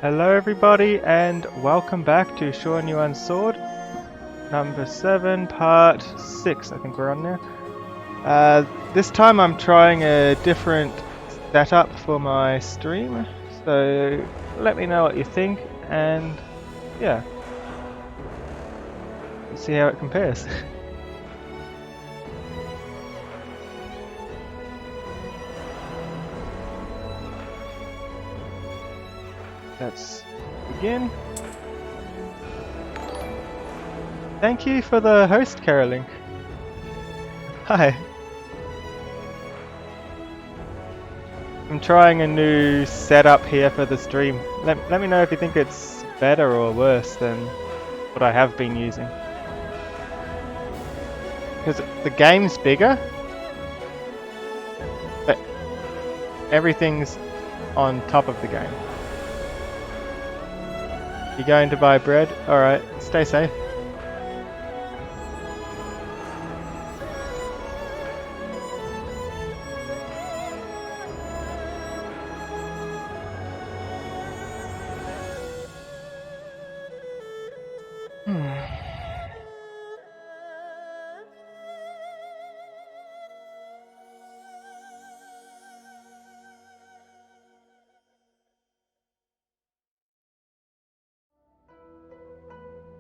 Hello everybody and welcome back to Xuan-Yuan Sword number 7 part 6 I think we're on now. This time I'm trying a different setup for my stream, so let me know what you think and yeah, let's see how it compares. Let's begin. Thank you for the host caroling. Hi. I'm trying a new setup here for the stream. Let me know if you think it's better or worse than what I have been using. Because the game's bigger, but everything's on top of the game. You going to buy bread? Alright, stay safe.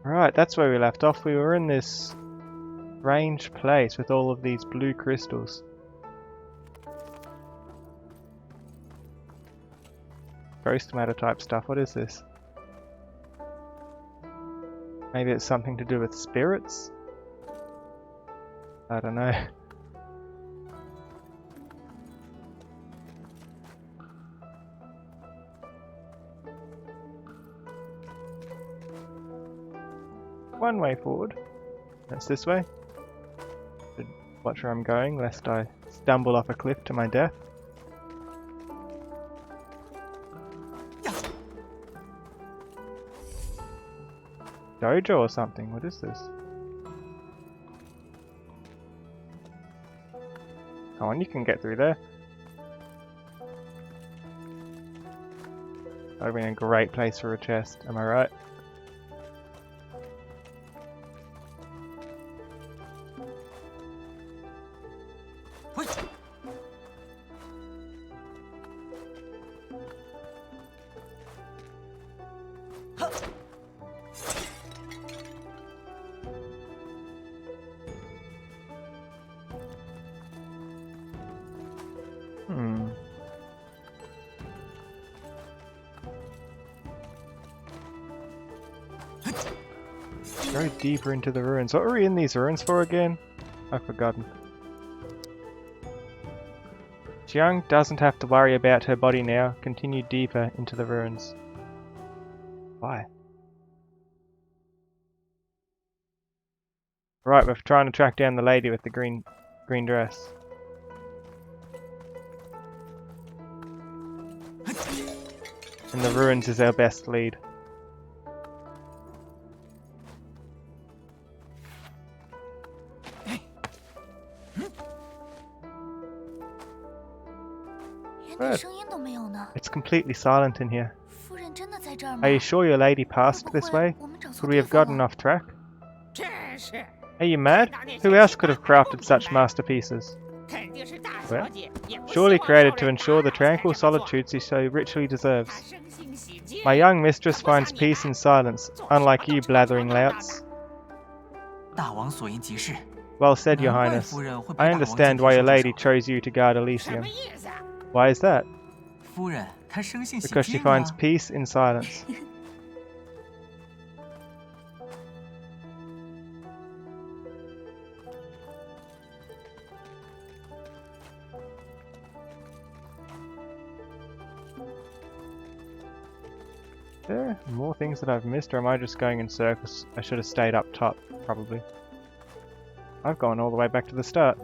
Right, that's where we left off. We were in this strange place with all of these blue crystals. Ghost matter type stuff. What is this? Maybe it's something to do with spirits? I don't know. One way forward. That's this way. Should watch where I'm going, lest I stumble off a cliff to my death. Dojo or something? What is this? Come on, you can get through there. That would have been a great place for a chest, am I right? Go deeper into the ruins. What were we in these ruins for again? I've forgotten. Xiang doesn't have to worry about her body now. Continue deeper into the ruins. Why? Right, we're trying to track down the lady with the green dress. And the ruins is our best lead. But it's completely silent in here. Are you sure your lady passed this way? Could we have gotten off track? Are you mad? Who else could have crafted such masterpieces? Well, surely created to ensure the tranquil solitude she so richly deserves. My young mistress finds peace in silence, unlike you blathering louts. Well said, your highness. I understand why your lady chose you to guard Elysium. Why is that? Because she finds peace in silence. There are more things that I've missed, or am I just going in circles? I should have stayed up top, probably. I've gone all the way back to the start.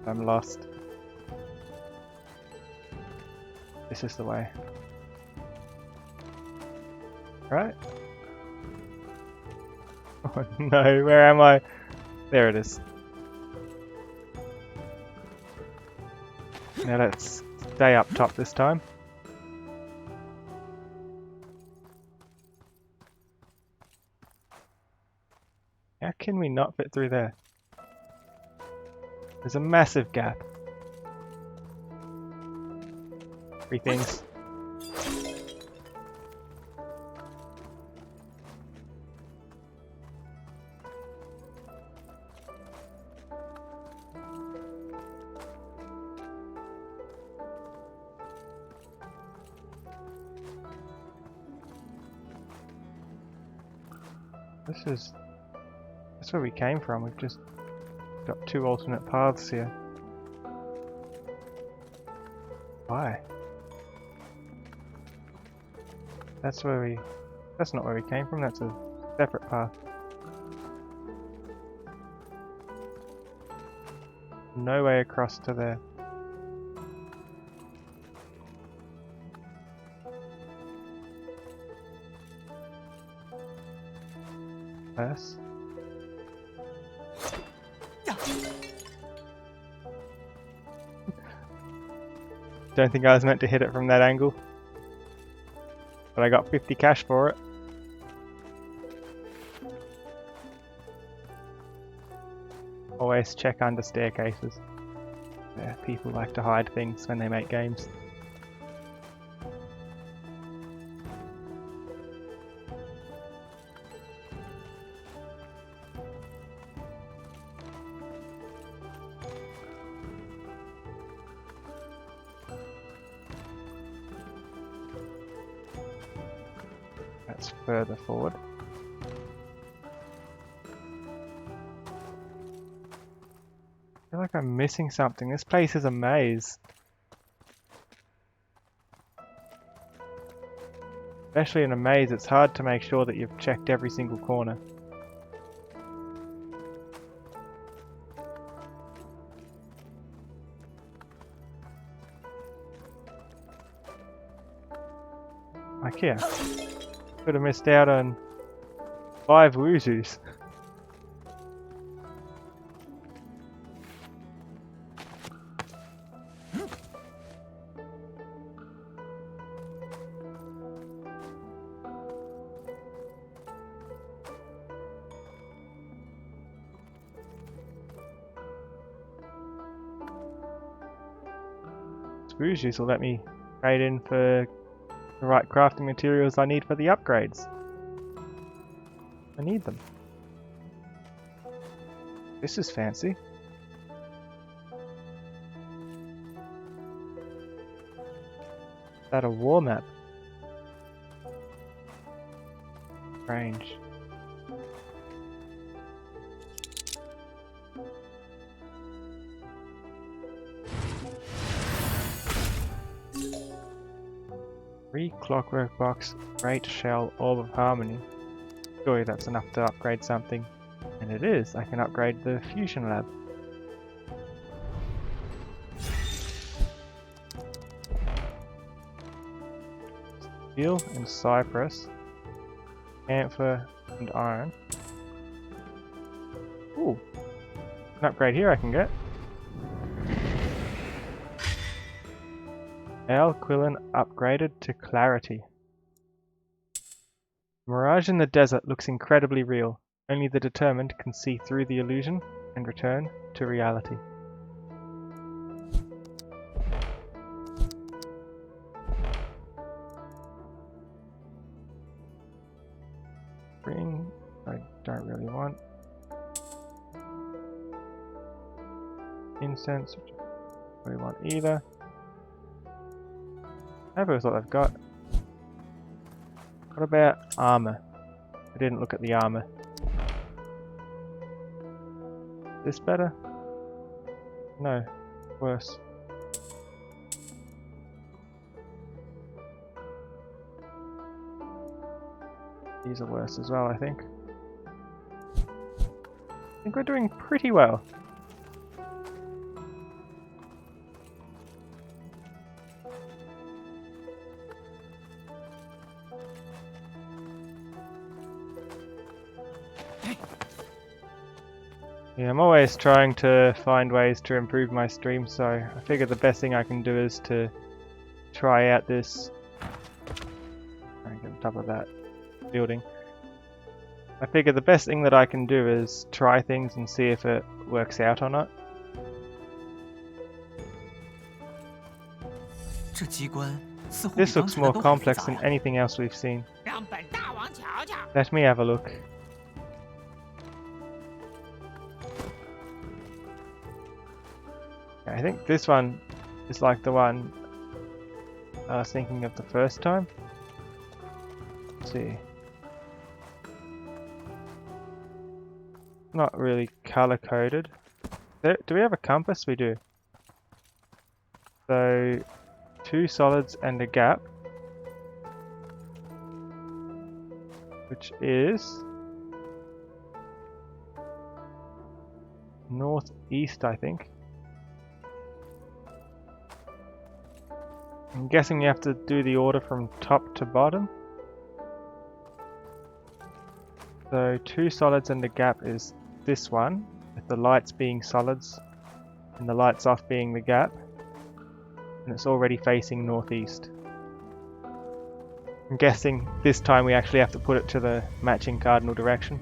I'm lost. This is the way. Right? Oh no, where am I? There it is. Now let's stay up top this time. How can we not fit through there? There's a massive gap. 3 things. That's where we came from. We've just got 2 alternate paths here. Why? That's not where we came from, that's a separate path. No way across to there. Yes. Don't think I was meant to hit it from that angle. But I got 50 cash for it. Always check under staircases. Yeah, people like to hide things when they make games. That's further forward. I feel like I'm missing something. This place is a maze. Especially in a maze, it's hard to make sure that you've checked every single corner. Like here. Could have missed out on 5 Wuzus. Wuzus will let me trade in for the right crafting materials I need for the upgrades. I need them. This is fancy. Is that a war map? Strange. Clockwork box, great shell, orb of harmony. Surely that's enough to upgrade something. And it is. I can upgrade the fusion lab. Steel and cypress. Camphor and iron. Ooh. An upgrade here I can get. Quillen upgraded to clarity. Mirage in the desert looks incredibly real. Only the determined can see through the illusion and return to reality. Green, I don't really want. Incense, which I don't really want either. That's what I've got. What about armor? I didn't look at the armor. This better? No, worse. These are worse as well, I think. I think we're doing pretty well. Yeah, I'm always trying to find ways to improve my stream, so I figure the best thing I can do is to try out this. I get on top of that building. I figure the best thing that I can do is try things and see if it works out or not. This looks more complex than anything else we've seen. Let me have a look. I think this one is like the one I was thinking of the first time. Let's see. Not really color coded. Do we have a compass? We do. So 2 solids and a gap, which is northeast, I think. I'm guessing you have to do the order from top to bottom. So 2 solids and a gap is this one, with the lights being solids and the lights off being the gap. And it's already facing northeast. I'm guessing this time we actually have to put it to the matching cardinal direction.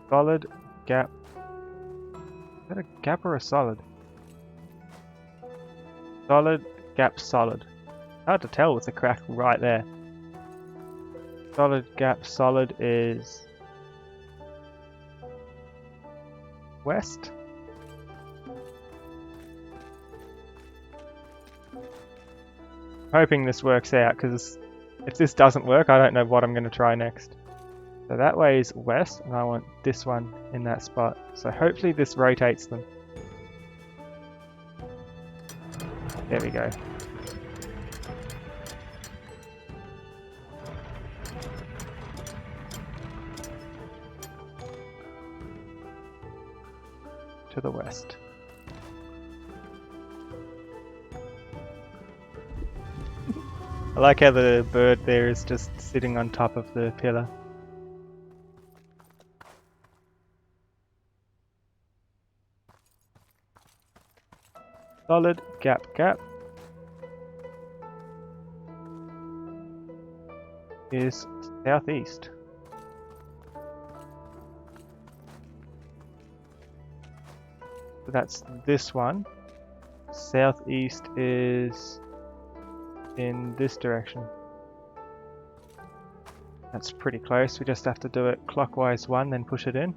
Solid, gap. Is that a gap or a solid? Solid, gap, solid. Hard to tell with the crack right there. Solid, gap, solid is west. Hoping this works out, because if this doesn't work, I don't know what I'm going to try next. So that way is west, and I want this one in that spot. So hopefully this rotates them. There we go. To the west. I like how the bird there is just sitting on top of the pillar. Solid, gap, gap is southeast. So that's this one. Southeast is in this direction. That's pretty close. We just have to do it clockwise 1, then push it in.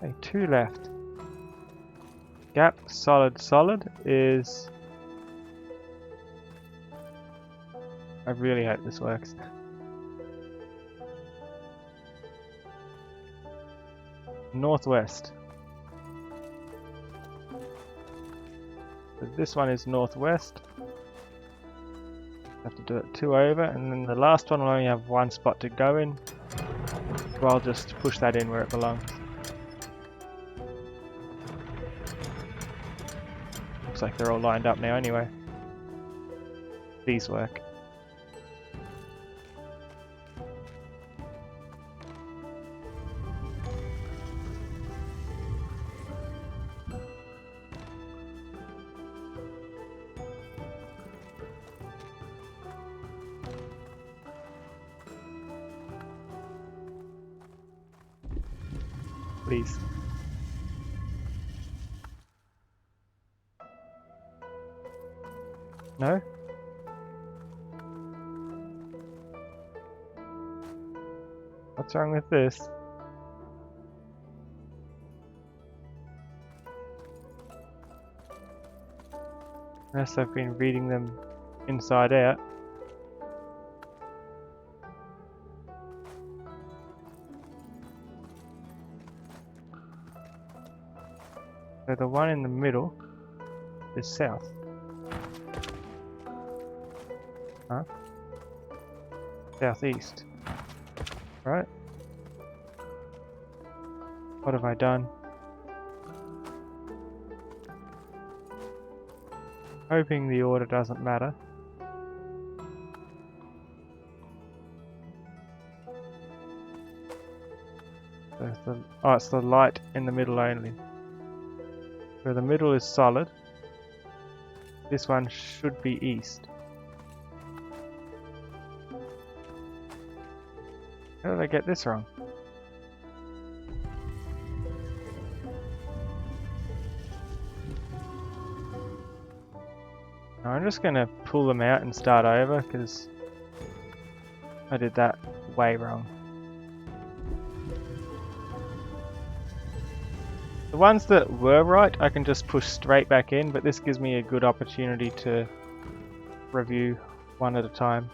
Okay, 2 left. Gap, solid, solid is... I really hope this works. Northwest. So this one is northwest. Have to do it 2 over, and then the last one will only have 1 spot to go in. So I'll just push that in where it belongs. Looks like they're all lined up now anyway. These work. Please. No? What's wrong with this? Unless I've been reading them inside out. So the one in the middle is south. Huh? Southeast. Right? What have I done? Hoping the order doesn't matter. So it's the light in the middle only. So the middle is solid. This one should be east. How did I get this wrong? I'm just going to pull them out and start over because I did that way wrong. The ones that were right I can just push straight back in, but this gives me a good opportunity to review one at a time.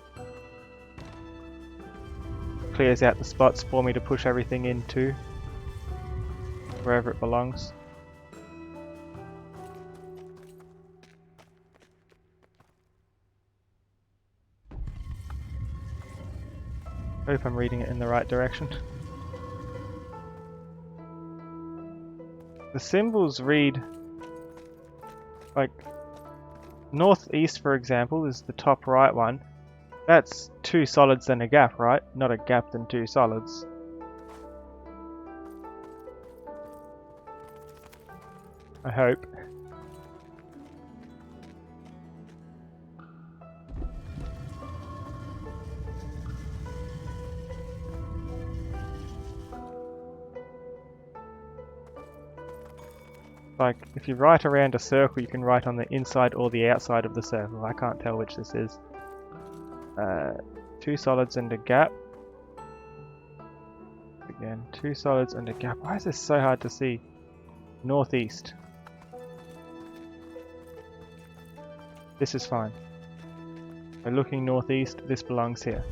Clears out the spots for me to push everything into wherever it belongs. Hope I'm reading it in the right direction. The symbols read like northeast, for example, is the top right one. That's 2 solids and a gap, right? Not a gap and 2 solids. I hope. Like, if you write around a circle, you can write on the inside or the outside of the circle. I can't tell which this is. 2 solids and a gap. Again, 2 solids and a gap. Why is this so hard to see? Northeast. This is fine. So looking northeast, this belongs here.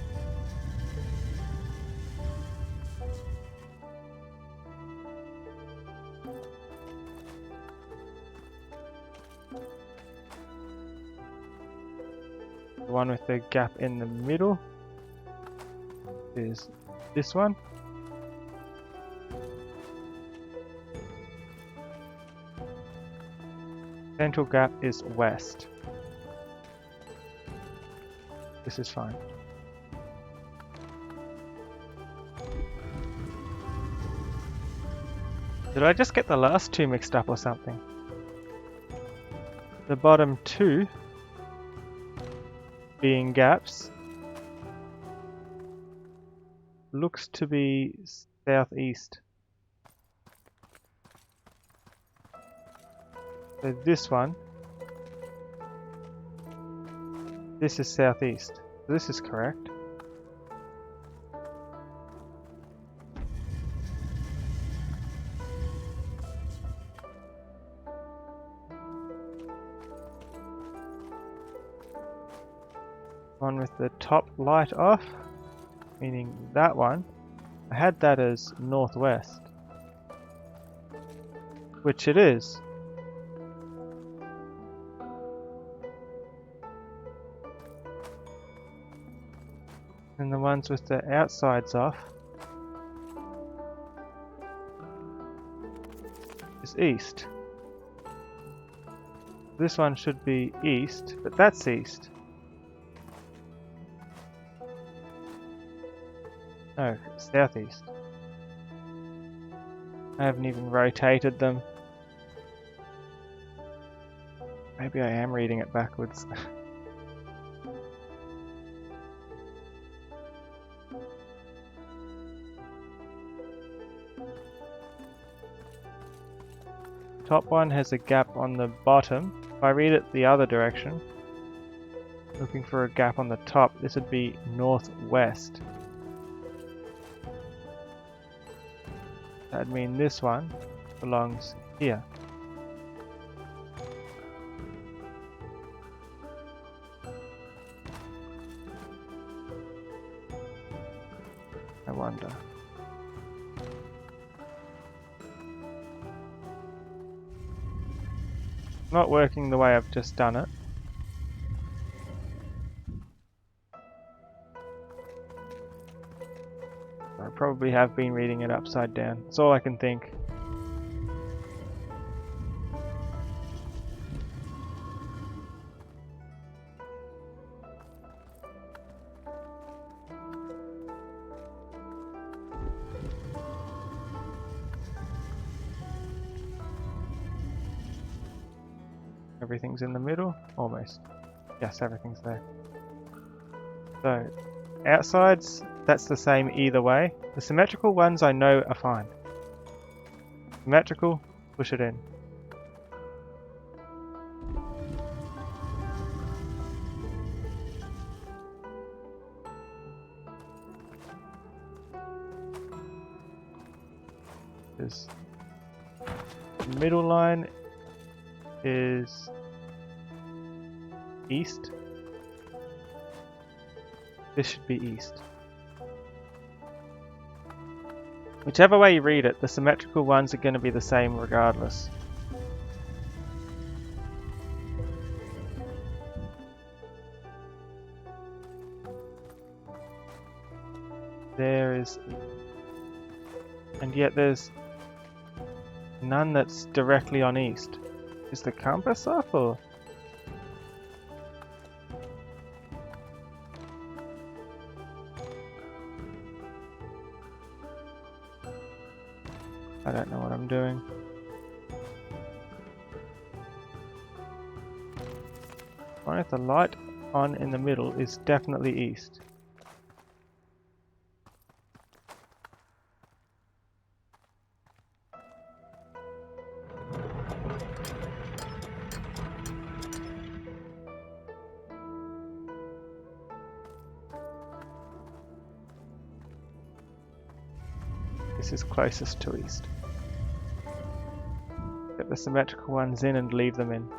The one with the gap in the middle is this one. Central gap is west. This is fine. Did I just get the last 2 mixed up or something? The bottom 2 being gaps looks to be southeast. So this one, this is southeast. This is correct. One with the top light off, meaning that one. I had that as northwest, which it is. And the ones with the outsides off is east. This one should be east, but that's east. No, southeast. I haven't even rotated them. Maybe I am reading it backwards. Top one has a gap on the bottom. If I read it the other direction, looking for a gap on the top, this would be northwest. That'd mean this one belongs here. I wonder. not working the way I've just done it. I probably have been reading it upside down. That's all I can think. Everything's in the middle? Almost. Yes, everything's there. So, outsides, that's the same either way. The symmetrical ones I know are fine. Symmetrical, push it in. This middle line is east. This should be east. Whichever way you read it, the symmetrical ones are going to be the same regardless. There is... and yet there's none that's directly on east. Is the compass off or...? I don't know what I'm doing. One if the light on in the middle is definitely east. This is closest to east. Get the symmetrical ones in and leave them in.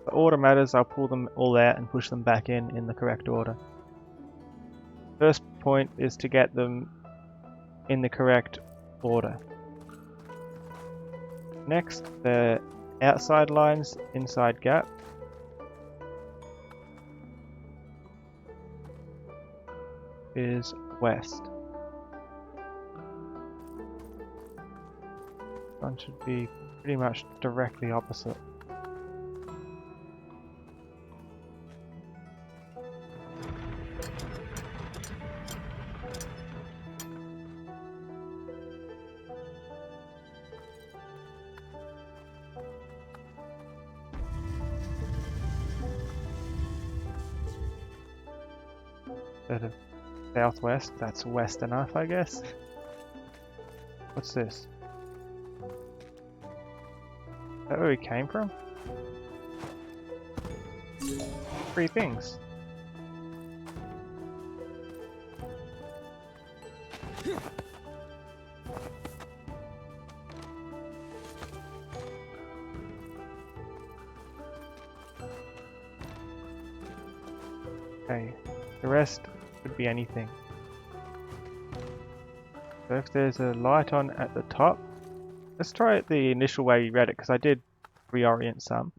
The order matters, I'll pull them all out and push them back in the correct order. First point is to get them in the correct order. Next, the outside lines, inside gap. Is west. One should be pretty much directly opposite. Instead of southwest, that's west enough, I guess. What's this? Is that where we came from? 3 things. Okay, the rest could be anything. So if there's a light on at the top, let's try it the initial way you read it, because I did reorient some.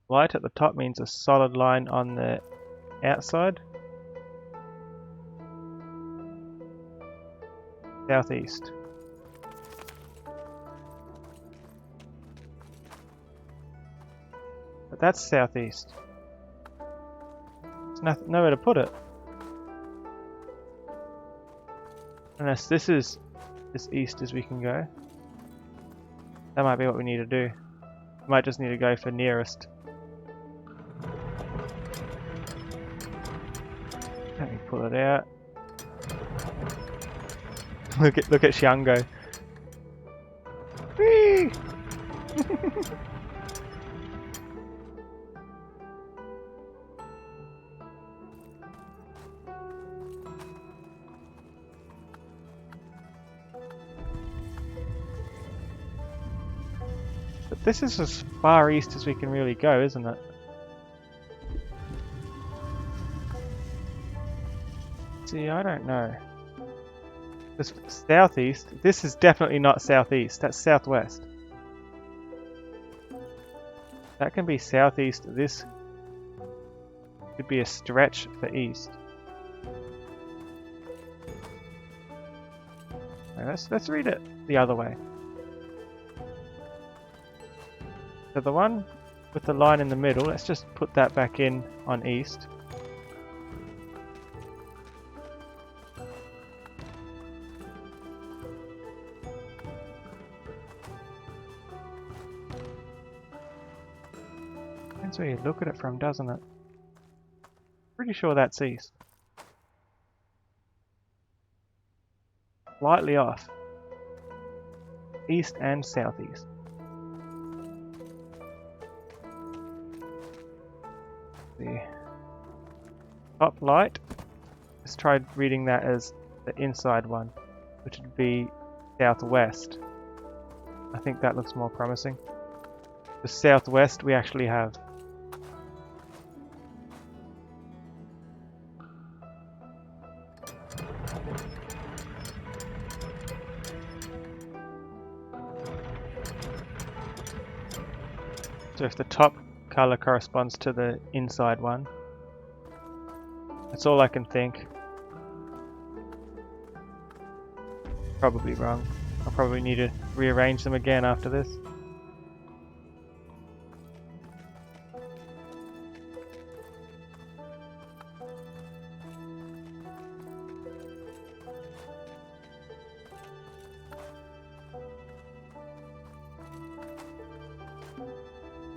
Light at the top means a solid line on the outside. Southeast. But that's southeast. There's nowhere to put it. Unless this is as east as we can go. That might be what we need to do. We might just need to go for nearest. Let me pull it out. look at Xuan go. Whee! But this is as far east as we can really go, isn't it? See, I don't know. This southeast, this is definitely not southeast, that's southwest. That can be southeast. This could be a stretch for east. Okay, let's read it the other way. So the one with the line in the middle, let's just put that back in on east. Depends where you look at it from, doesn't it? Pretty sure that's east. Slightly off. East and southeast. The top light, let's try reading that as the inside one, which would be southwest. I think that looks more promising. The southwest we actually have. So if the top color corresponds to the inside one, that's all I can think. Probably wrong. I'll probably need to rearrange them again after this.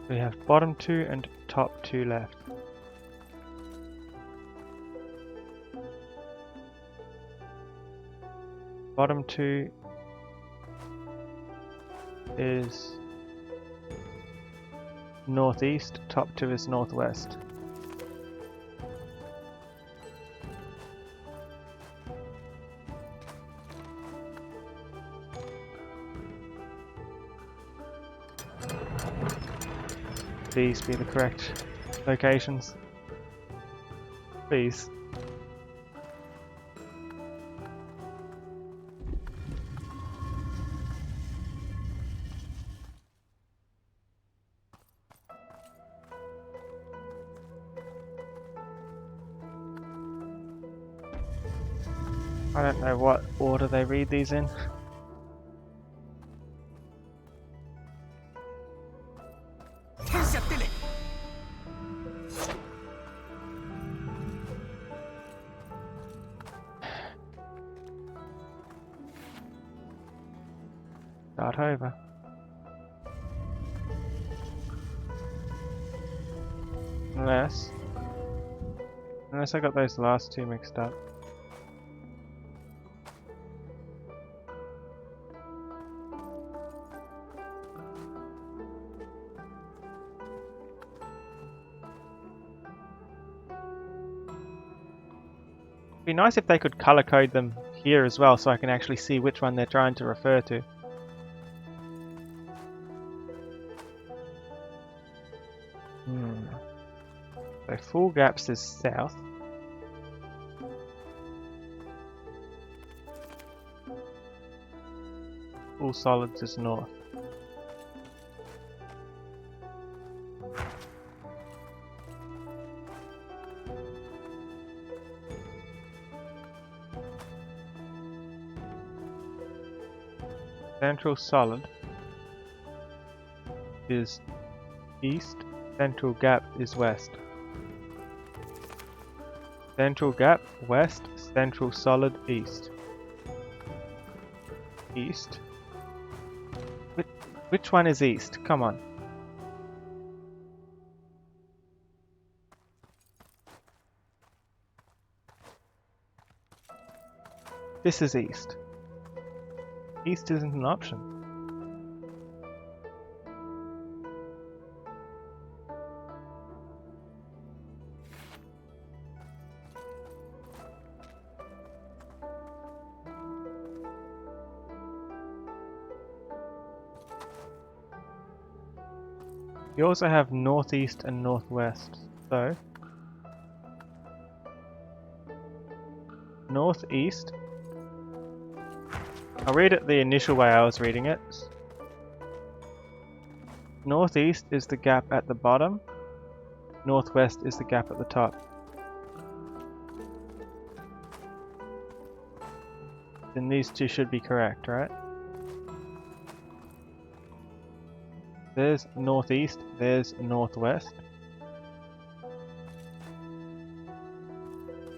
We have bottom two and top two left. Bottom two is northeast, top two is northwest. These be the correct locations. Please. I don't know what order they read these in. Start over. Unless I got those last two mixed up. It'd be nice if they could color code them here as well, so I can actually see which one they're trying to refer to. So full gaps is south. Full solids is north. Central solid is east, central gap is west. Central gap west, central solid east. East? Which one is east? Come on. This is east. East isn't an option. You also have northeast and northwest, so northeast. I'll read it the initial way I was reading it. Northeast is the gap at the bottom. Northwest is the gap at the top. Then these two should be correct, right? There's northeast, there's northwest.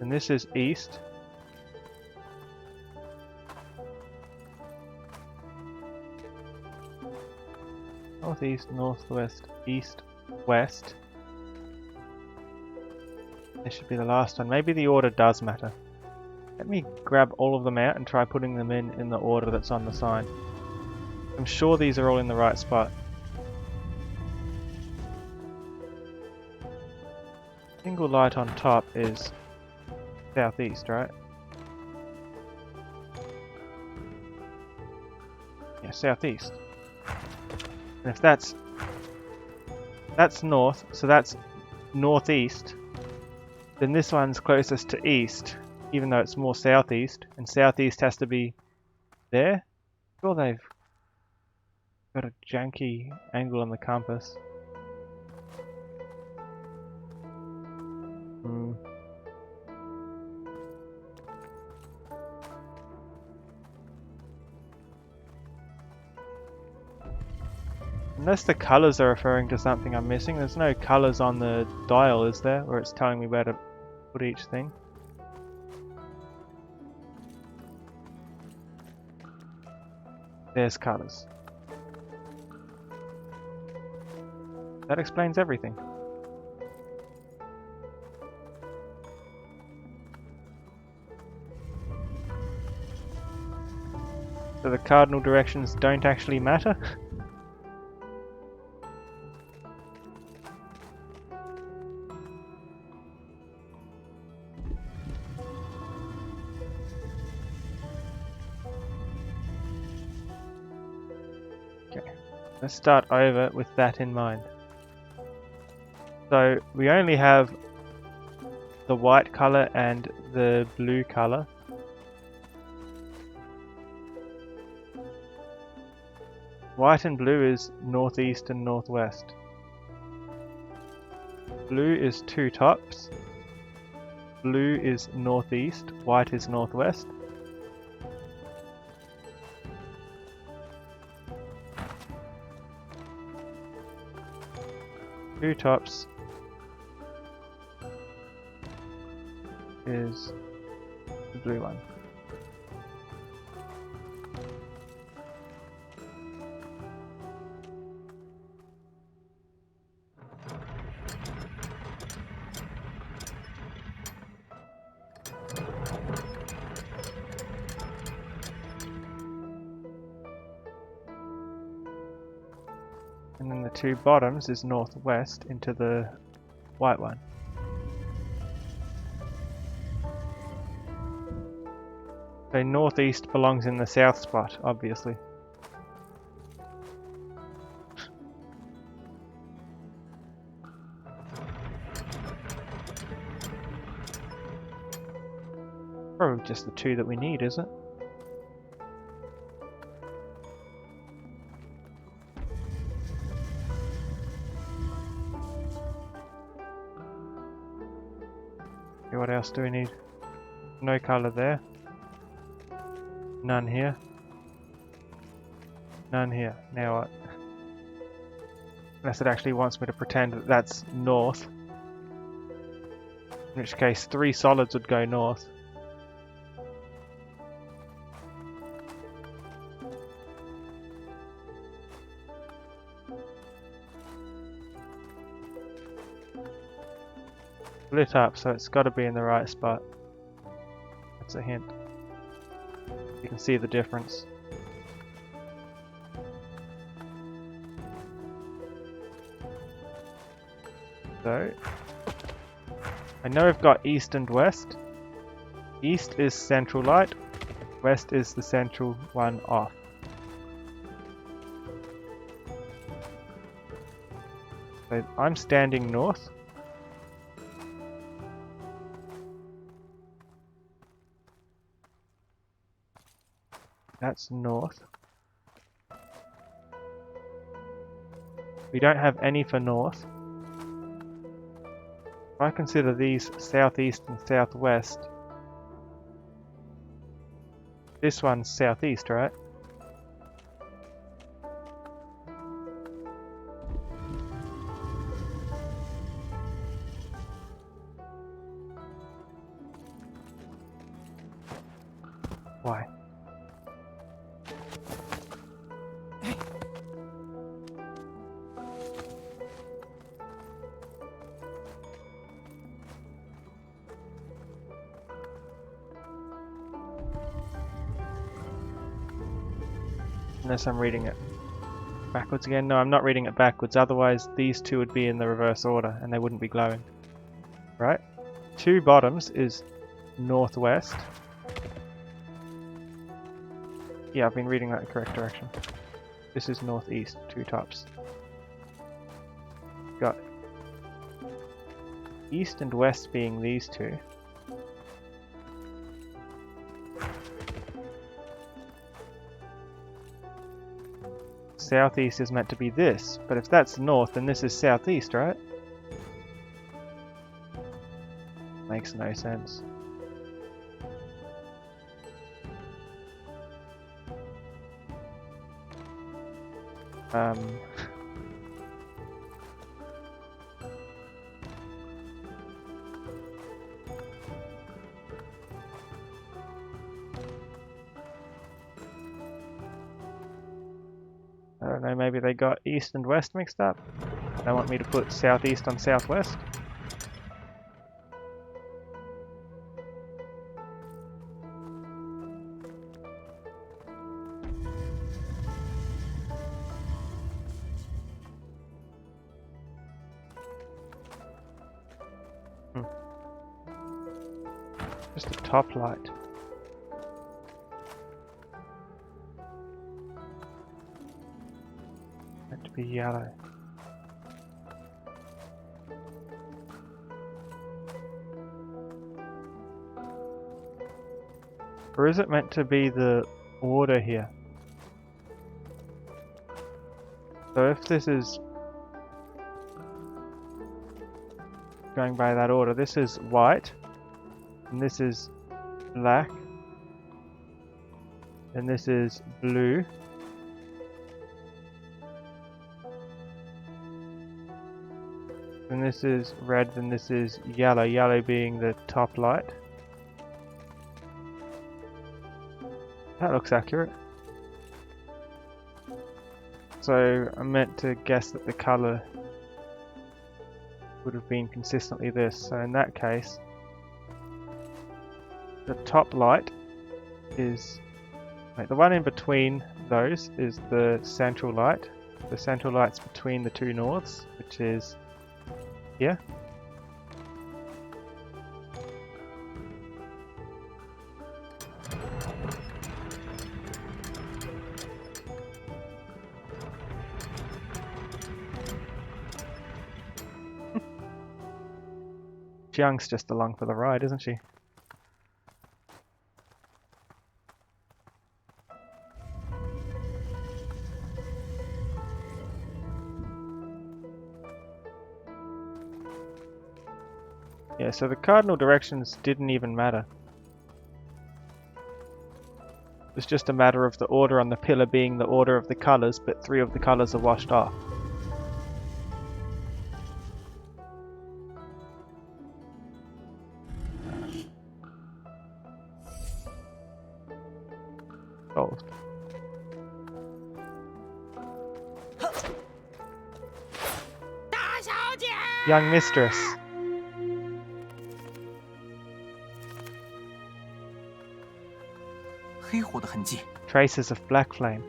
And this is east. Northeast, northwest, east, west. This should be the last one. Maybe the order does matter. Let me grab all of them out and try putting them in the order that's on the sign. I'm sure these are all in the right spot. Single light on top is southeast, right? Yeah, southeast. And if that's north, so that's northeast, then this one's closest to east, even though it's more southeast, and southeast has to be there. Sure, they've got a janky angle on the compass. Unless the colours are referring to something I'm missing. There's no colours on the dial, is there? Where it's telling me where to put each thing. There's colours. That explains everything. So the cardinal directions don't actually matter? Let's start over with that in mind. So we only have the white color and the blue color. White and blue is northeast and northwest. Blue is two tops. Blue is northeast, white is northwest. Two tops is the blue one. And then the two bottoms is northwest into the white one. So northeast belongs in the south spot, obviously. Probably just the two that we need, is it? Okay, what else do we need? No colour there. None here. None here. Now what? Unless it actually wants me to pretend that that's north. In which case 3 solids would go north. Split up, so it's got to be in the right spot. That's a hint. You can see the difference. So, I know I've got east and west. East is central light, west is the central one off. So I'm standing north. That's north. We don't have any for north. If I consider these southeast and southwest, this one's southeast, right? Why? Unless I'm reading it backwards again. No, I'm not reading it backwards, otherwise these two would be in the reverse order and they wouldn't be glowing. Right? 2 bottoms is northwest. Yeah, I've been reading that in the correct direction. This is northeast, 2 tops. Got east and west being these 2. Southeast is meant to be this, but if that's north, then this is southeast, right? Makes no sense. I don't know, maybe they got east and west mixed up. They want me to put southeast on southwest. Just a top light. Meant to be yellow. Or is it meant to be the order here? So if this is going by that order, this is white, and this is black, and this is blue, and this is red, and this is yellow, yellow being the top light. That looks accurate. So I meant to guess that the colour would have been consistently this, so in that case the top light is, like, the one in between those is the central light. The central light's between the 2 norths, which is here. Jiang's just along for the ride, isn't she? Yeah, so the cardinal directions didn't even matter. It was just a matter of the order on the pillar being the order of the colours, but 3 of the colours are washed off. Solved. Young mistress. Traces of black flame.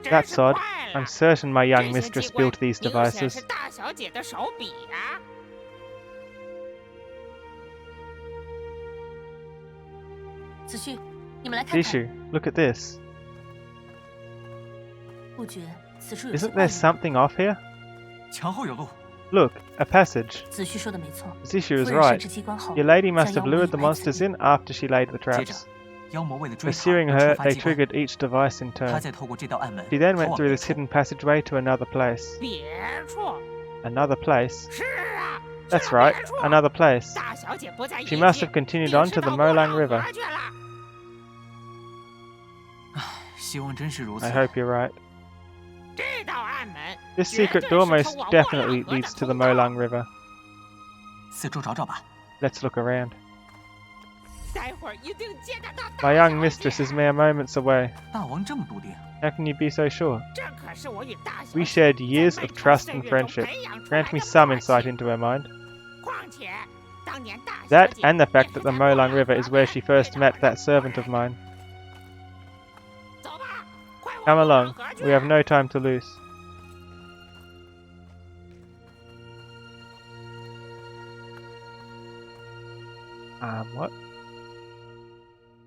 That's odd. I'm certain my young mistress built these devices. Zishu, look at this. Isn't there something off here? Look, a passage. Zishu is right. Your lady must have lured the monsters in after she laid the traps. Pursuing her, they triggered each device in turn. She then went through this hidden passageway to another place. Another place? That's right, another place. She must have continued on to the Molang River. I hope you're right. This secret door most definitely leads to the Molang River. Let's look around. My young mistress is mere moments away. How can you be so sure? We shared years of trust and friendship. Grant me some insight into her mind. That and the fact that the Molang River is where she first met that servant of mine. Come along, we have no time to lose. What?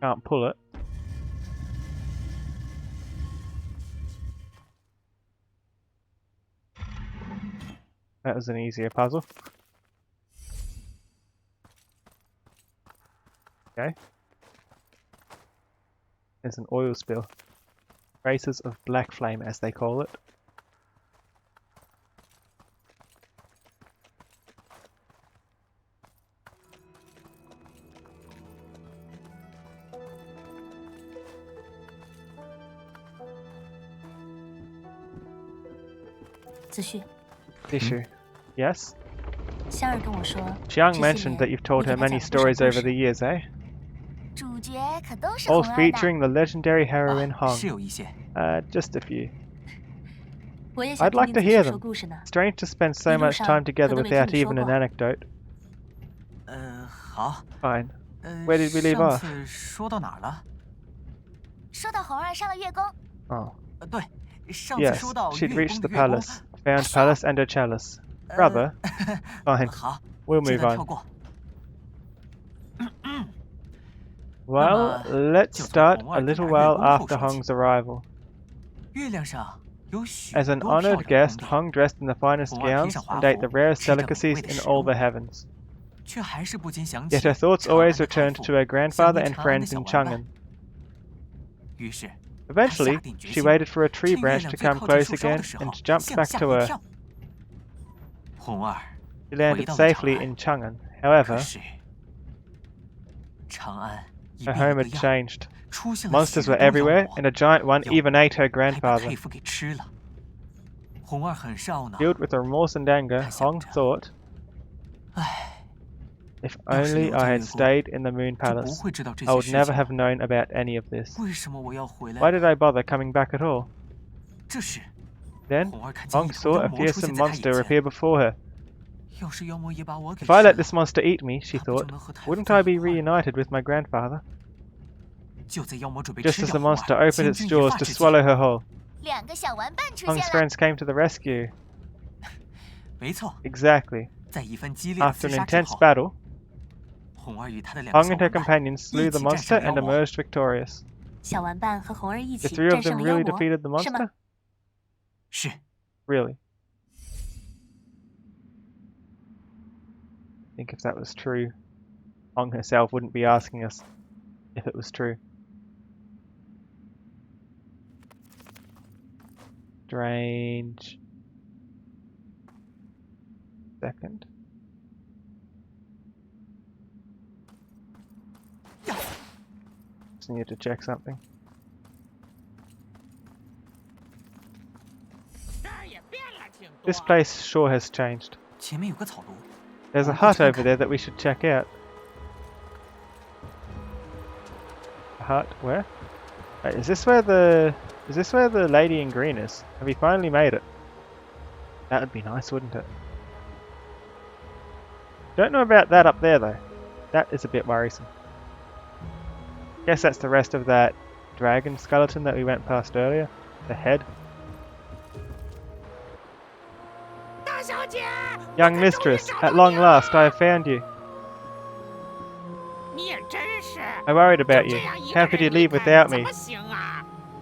Can't pull it. That was an easier puzzle. Okay. There's an oil spill. Traces of black flame, as they call it. Issue. Yes? Xiang mentioned that you've told her many stories over the years, eh? All featuring the legendary heroine Hong. Just a few. I'd like to hear them. Strange to spend so much time together without even an anecdote. Fine. Where did we leave off? Oh. Yes, she'd reached the palace. Found palace and her chalice. Brother? Fine. We'll move on. Well, let's start a little while after Hong's arrival. As an honored guest, Hong dressed in the finest gowns and ate the rarest delicacies in all the heavens. Yet her thoughts always returned to her grandfather and friends in Chang'an. Eventually, she waited for a tree branch to come close again and jumped back to her. She landed safely in Chang'an. However, her home had changed. Monsters were everywhere, and a giant one even ate her grandfather. Filled with remorse and anger, Hong thought, if only I had stayed in the Moon Palace, I would never have known about any of this. Why did I bother coming back at all? Then, Hong saw a fearsome monster appear before her. If I let this monster eat me, she thought, wouldn't I be reunited with my grandfather? Just as the monster opened its jaws to swallow her whole, Hong's friends came to the rescue. Exactly. After an intense battle, Hong and her companions slew the monster and emerged victorious. The three of them really defeated the monster? Really? I think if that was true, Hong herself wouldn't be asking us if it was true. Strange. Second. Just need to check something. This place sure has changed. There's a hut over there that we should check out. A hut? Where? Wait, is this where the lady in green is? Have we finally made it? That would be nice, wouldn't it? Don't know about that up there though. That is a bit worrisome. Guess that's the rest of that dragon skeleton that we went past earlier. The head. Young mistress, at long last I have found you. I worried about you. How could you leave without me?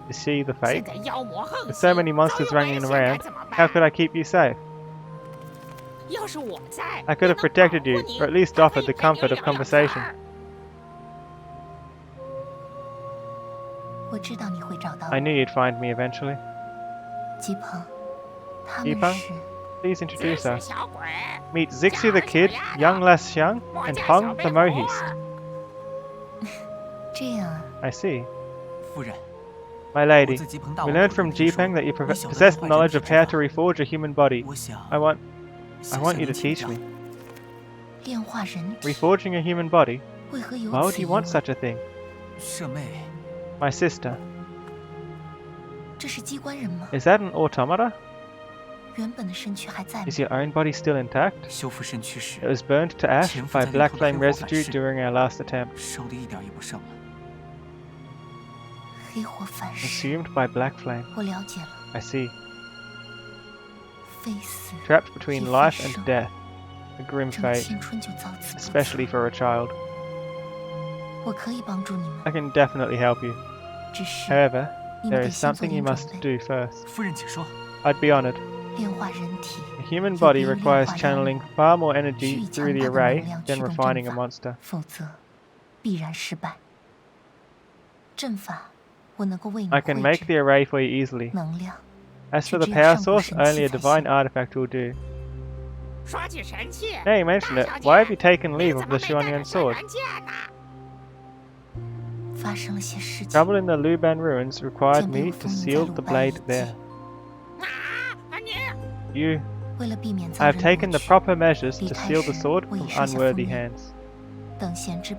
Is she the fate? With so many monsters running around, how could I keep you safe? I could have protected you, or at least offered the comfort of conversation. I knew you'd find me eventually. Jipeng, please introduce us. Meet Zixi the Kid, Young Las Xiang, and Hong the Mohist. I see. My lady, we learned from Jipeng that you possess the knowledge of how to reforge a human body. I want you to teach me. Reforging a human body? Why would you want such a thing? My sister. Is that an automata? Is your own body still intact? It was burned to ash by black flame residue during our last attempt. Consumed by black flame. I see. Trapped between life and death. A grim fate. Especially for a child. I can definitely help you. However, there is something you must do first. I'd be honored. A human body requires channeling far more energy through the array than refining a monster. I can make the array for you easily. As for the power source, only a divine artifact will do. Now you mention it, why have you taken leave of the Xuan-Yuan sword? Trouble in the Luban ruins required me to seal the blade there. I have taken the proper measures to seal the sword from unworthy hands.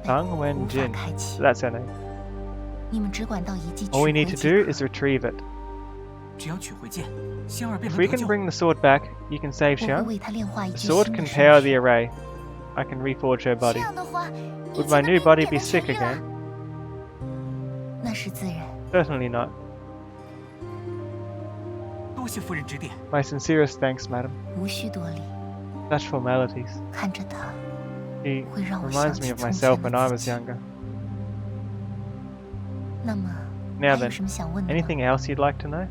Tang Wen Jin. That's her name. All we need to do is retrieve it. If we can bring the sword back, you can save Xiang. The sword can power the array. I can reforge her body. Would my new body be sick again? Certainly not. My sincerest thanks, madam. Such formalities. He reminds me of myself when I was younger. Now then, anything else you'd like to know?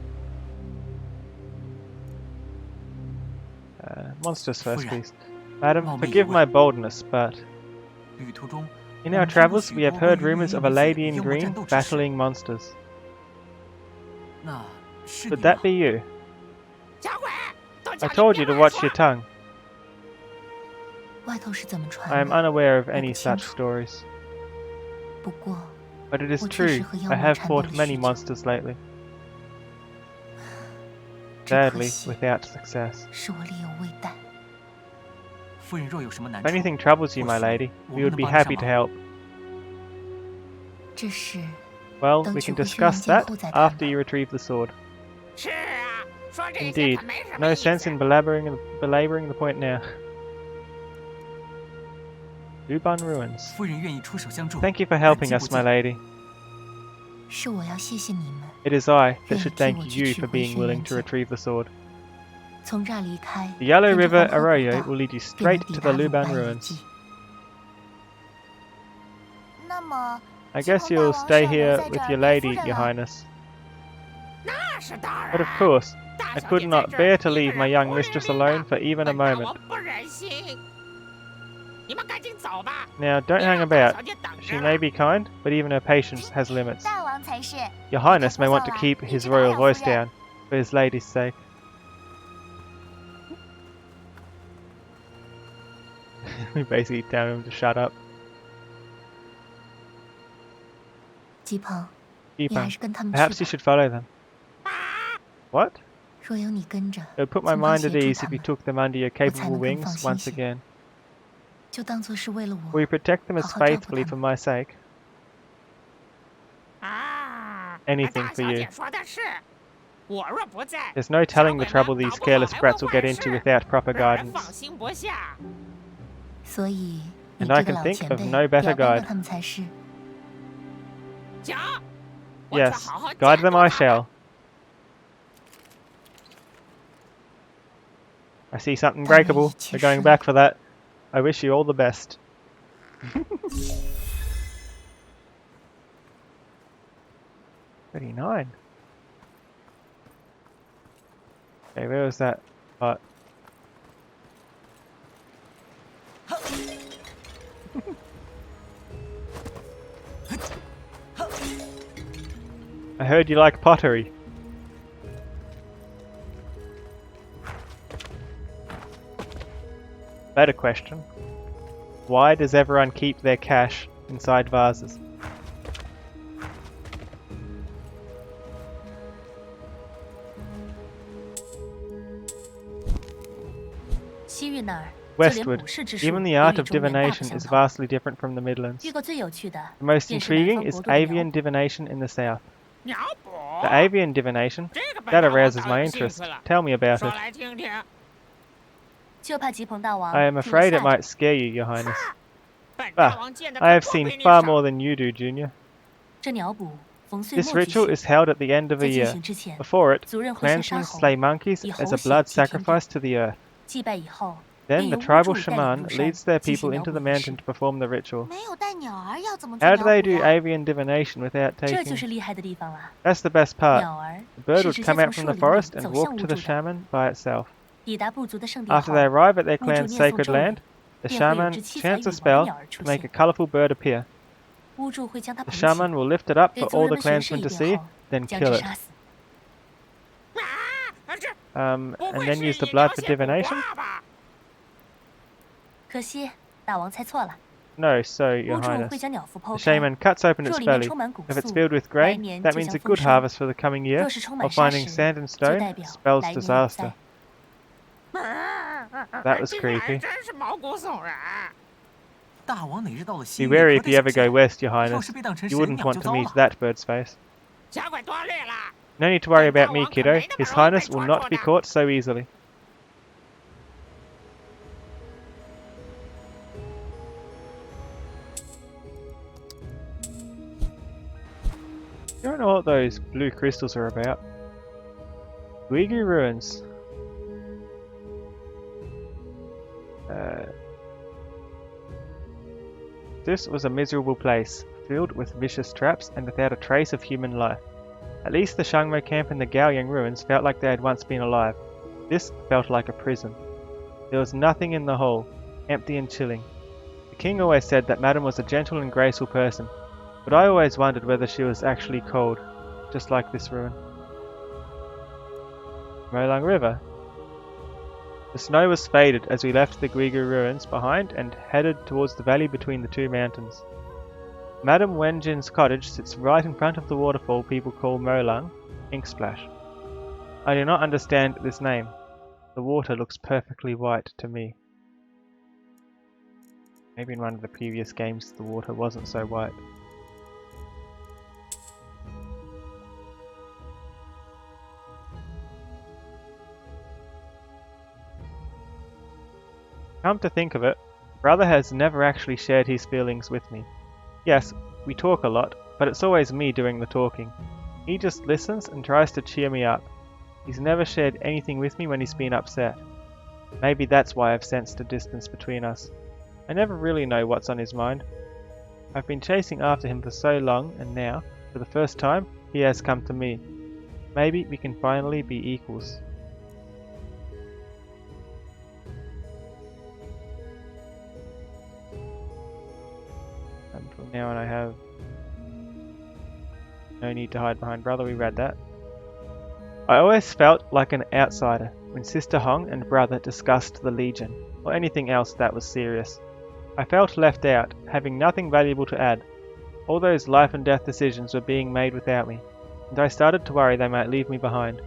Monsters first, please. Madam, forgive my boldness, but... in our travels, we have heard rumors of a lady in green battling monsters. Could that be you? I told you to watch your tongue. I am unaware of any such stories. But it is true, I have fought many monsters lately. Sadly, without success. If anything troubles you, my lady, we would be happy to help. Well, we can discuss that after you retrieve the sword. Indeed, no sense in belaboring the point now. Luban ruins. Thank you for helping us, my lady. It is I that should thank you for being willing to retrieve the sword. The Yellow River Arroyo will lead you straight to the Luban ruins. I guess you'll stay here with your lady, your highness. But of course, I could not bear to leave my young mistress alone for even a moment. Now, don't hang about. She may be kind, but even her patience has limits. Your highness may want to keep his royal voice down, for his lady's sake. We basically tell him to shut up. Jipeng, perhaps you should follow them. What? It would put my mind at ease if you took them under your capable wings once again. Will you protect them as faithfully for my sake? Anything for you. There's no telling the trouble these careless brats will get into without proper guidance. And I can think of no better guide. Yes, guide them I shall. I see something breakable. We're going back for that. I wish you all the best. 39. Okay, where was that part? I heard you like pottery. Better question. Why does everyone keep their cash inside vases? Westward, even the art of divination is vastly different from the Midlands. The most intriguing is avian divination in the south. The avian divination? That arouses my interest. Tell me about it. I am afraid it might scare you, Your Highness. Bah, I have seen far more than you do, Junior. This ritual is held at the end of a year. Before it, clansmen slay monkeys as a blood sacrifice to the earth. Then the tribal shaman leads their people into the mountain to perform the ritual. How do they do avian divination without taking... That's the best part. The bird would come out from the forest and walk to the shaman by itself. After they arrive at their clan's sacred land, the shaman chants a spell to make a colourful bird appear. The shaman will lift it up for all the clansmen to see, then kill it. And then use the blood for divination? No, so, Your Highness. The shaman cuts open its belly. If it's filled with grain, that means a good harvest for the coming year, while finding sand and stone spells disaster. That was creepy. Be wary if you ever go west, Your Highness. You wouldn't want to meet that bird's face. No need to worry about me, kiddo. His Highness will not be caught so easily. You don't know what those blue crystals are about. Guigu ruins. This was a miserable place, filled with vicious traps and without a trace of human life. At least the Shangmo camp and the Gaoyang ruins felt like they had once been alive. This felt like a prison. There was nothing in the hall, empty and chilling. The king always said that Madame was a gentle and graceful person, but I always wondered whether she was actually cold, just like this ruin. Molang River. The snow was faded as we left the Guigu ruins behind and headed towards the valley between the two mountains. Madame Wenjin's cottage sits right in front of the waterfall people call Molang, Ink Splash. I do not understand this name. The water looks perfectly white to me. Maybe in one of the previous games the water wasn't so white. Come to think of it, Brother has never actually shared his feelings with me. Yes, we talk a lot, but it's always me doing the talking. He just listens and tries to cheer me up. He's never shared anything with me when he's been upset. Maybe that's why I've sensed a distance between us. I never really know what's on his mind. I've been chasing after him for so long, and now, for the first time, he has come to me. Maybe we can finally be equals. From now on I have no need to hide behind Brother, we read that. I always felt like an outsider when Sister Hong and Brother discussed the Legion, or anything else that was serious. I felt left out, having nothing valuable to add. All those life and death decisions were being made without me, and I started to worry they might leave me behind.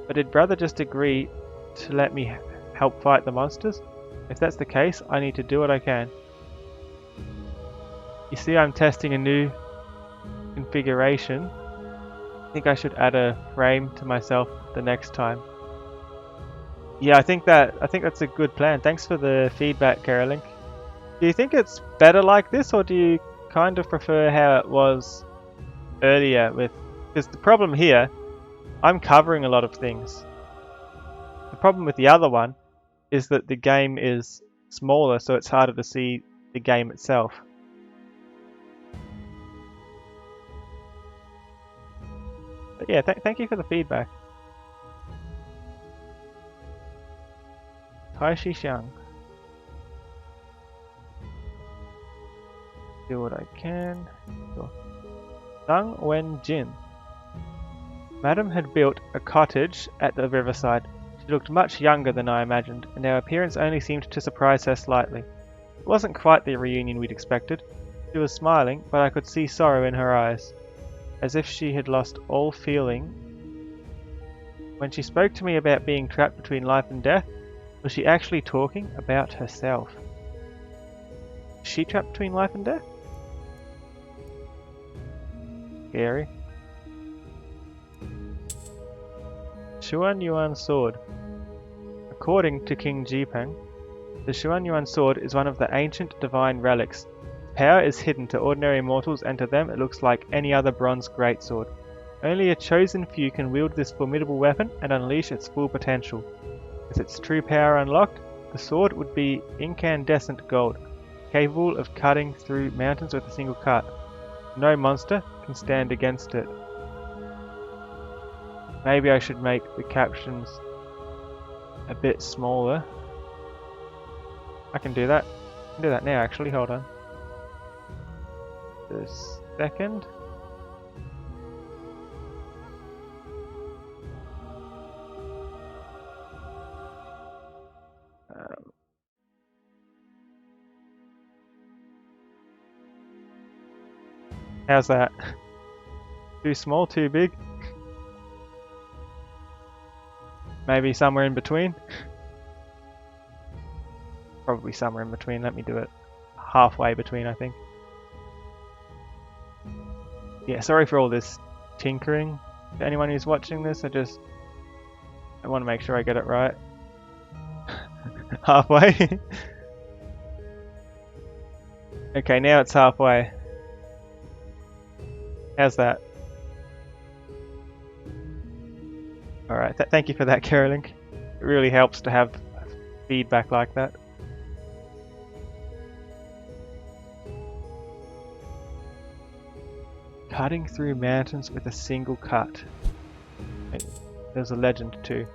But did Brother just agree to let me help fight the monsters? If that's the case, I need to do what I can. You see, I'm testing a new configuration. I think I should add a frame to myself the next time. Yeah, I think that's a good plan. Thanks for the feedback, Carolink. Do you think it's better like this, or do you kind of prefer how it was earlier with... Because the problem here, I'm covering a lot of things. The problem with the other one is that the game is smaller, so it's harder to see the game itself. But yeah, thank you for the feedback. Tai Shi Xiang. Do what I can. Sure. Zhang Wen Jin. Madame had built a cottage at the riverside. She looked much younger than I imagined, and our appearance only seemed to surprise her slightly. It wasn't quite the reunion we'd expected. She was smiling, but I could see sorrow in her eyes, as if she had lost all feeling. When she spoke to me about being trapped between life and death, was she actually talking about herself? Is she trapped between life and death? Scary. Xuan-Yuan sword. According to King Jipang, the Xuan-Yuan sword is one of the ancient divine relics. Power is hidden to ordinary mortals, and to them it looks like any other bronze greatsword. Only a chosen few can wield this formidable weapon and unleash its full potential. With its true power unlocked, the sword would be incandescent gold, capable of cutting through mountains with a single cut. No monster can stand against it. Maybe I should make the captions a bit smaller. I can do that. I can do that now actually, hold on. Just a second. How's that? Too small, too big? Maybe somewhere in between? Probably somewhere in between. Let me do it halfway between, I think. Yeah, sorry for all this tinkering. To anyone who's watching this, I want to make sure I get it right. Halfway. Okay, now it's halfway. How's that? Alright, thank you for that, Carolyn. It really helps to have feedback like that. Cutting through mountains with a single cut. There's a legend too.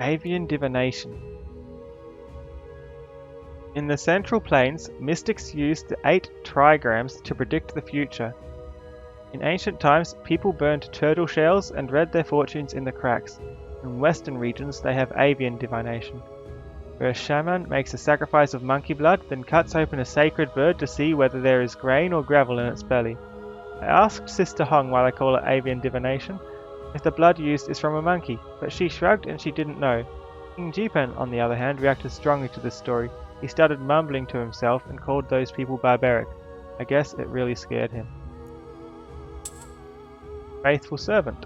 Avian divination. In the Central Plains, mystics used the 8 trigrams to predict the future. In ancient times, people burned turtle shells and read their fortunes in the cracks. In western regions, they have avian divination, where a shaman makes a sacrifice of monkey blood, then cuts open a sacred bird to see whether there is grain or gravel in its belly. I asked Sister Hong, why they call it avian divination, if the blood used is from a monkey, but she shrugged and she didn't know. King Jipan, on the other hand, reacted strongly to this story. He started mumbling to himself and called those people barbaric. I guess it really scared him. Faithful servant.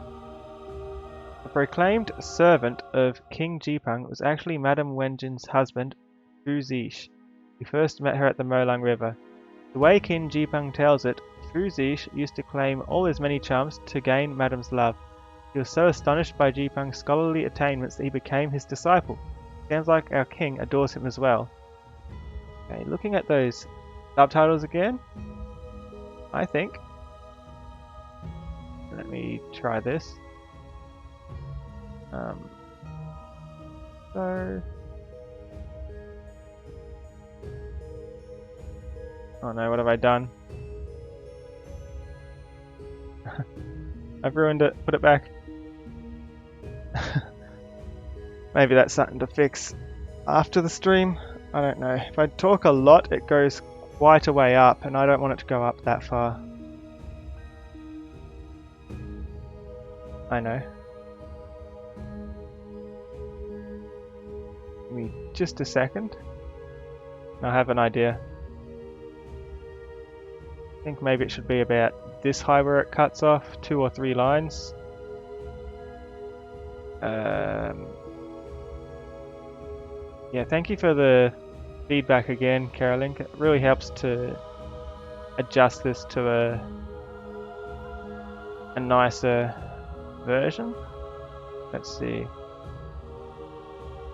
The proclaimed servant of King Jipang was actually Madame Wenjin's husband, Fu Zish, who first met her at the Molang River. The way King Jipang tells it, Fu Zish used to claim all his many charms to gain Madame's love. He was so astonished by Jipang's scholarly attainments that he became his disciple. Sounds like our king adores him as well. Okay, looking at those subtitles again, I think. Let me try this. Oh no, what have I done? I've ruined it. Put it back. Maybe that's something to fix after the stream. I don't know. If I talk a lot, it goes quite a way up, and I don't want it to go up that far. I know. Give me just a second. I have an idea. I think maybe it should be about this high where it cuts off, 2 or 3 lines. Yeah, thank you for the feedback again, Carolyn. It really helps to adjust this to a nicer version. Let's see.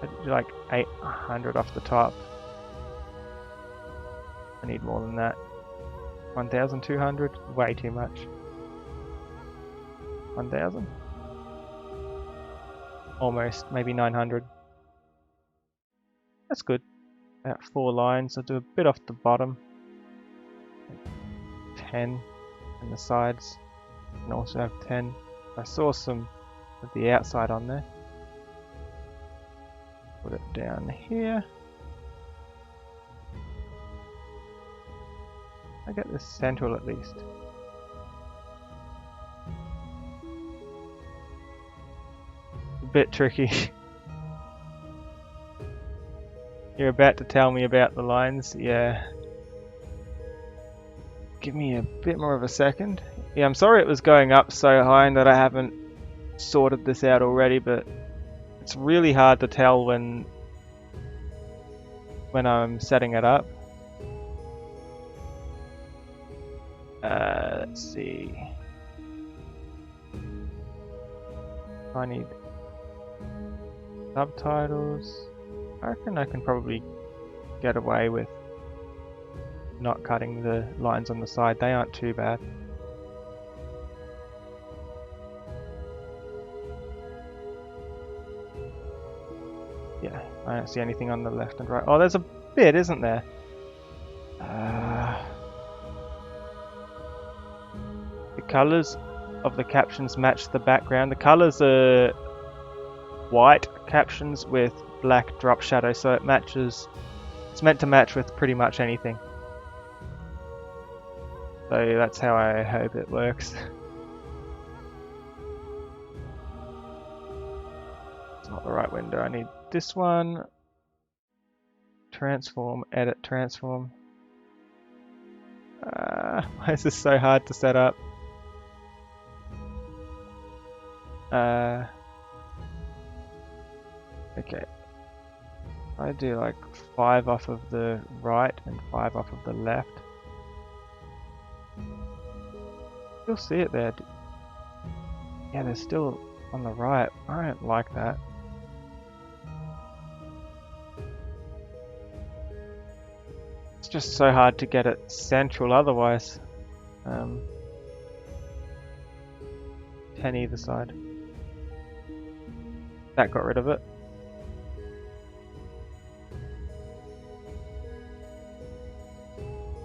I'd do like 800 off the top. I need more than that. 1,200? Way too much. 1,000? Almost, maybe 900. That's good. About 4 lines. I'll do a bit off the bottom. 10 on the sides. And also have 10. I saw some of the outside on there. Put it down here. I get this central at least. A bit tricky. You're about to tell me about the lines? Yeah. Give me a bit more of a second. Yeah, I'm sorry it was going up so high and that I haven't sorted this out already, but it's really hard to tell when I'm setting it up. Let's see. I need subtitles. I reckon I can probably get away with not cutting the lines on the side. They aren't too bad. Yeah, I don't see anything on the left and right. Oh, there's a bit, isn't there? The colours of the captions match the background. The colours are white captions with black drop shadow, so it matches. It's meant to match with pretty much anything. So that's how I hope it works. It's not the right window. I need this one. Transform, edit, transform. Why is this so hard to set up? Okay. I do like 5 off of the right and 5 off of the left. You'll see it there. Yeah, they're still on the right. I don't like that. It's just so hard to get it central otherwise. 10 either side. That got rid of it.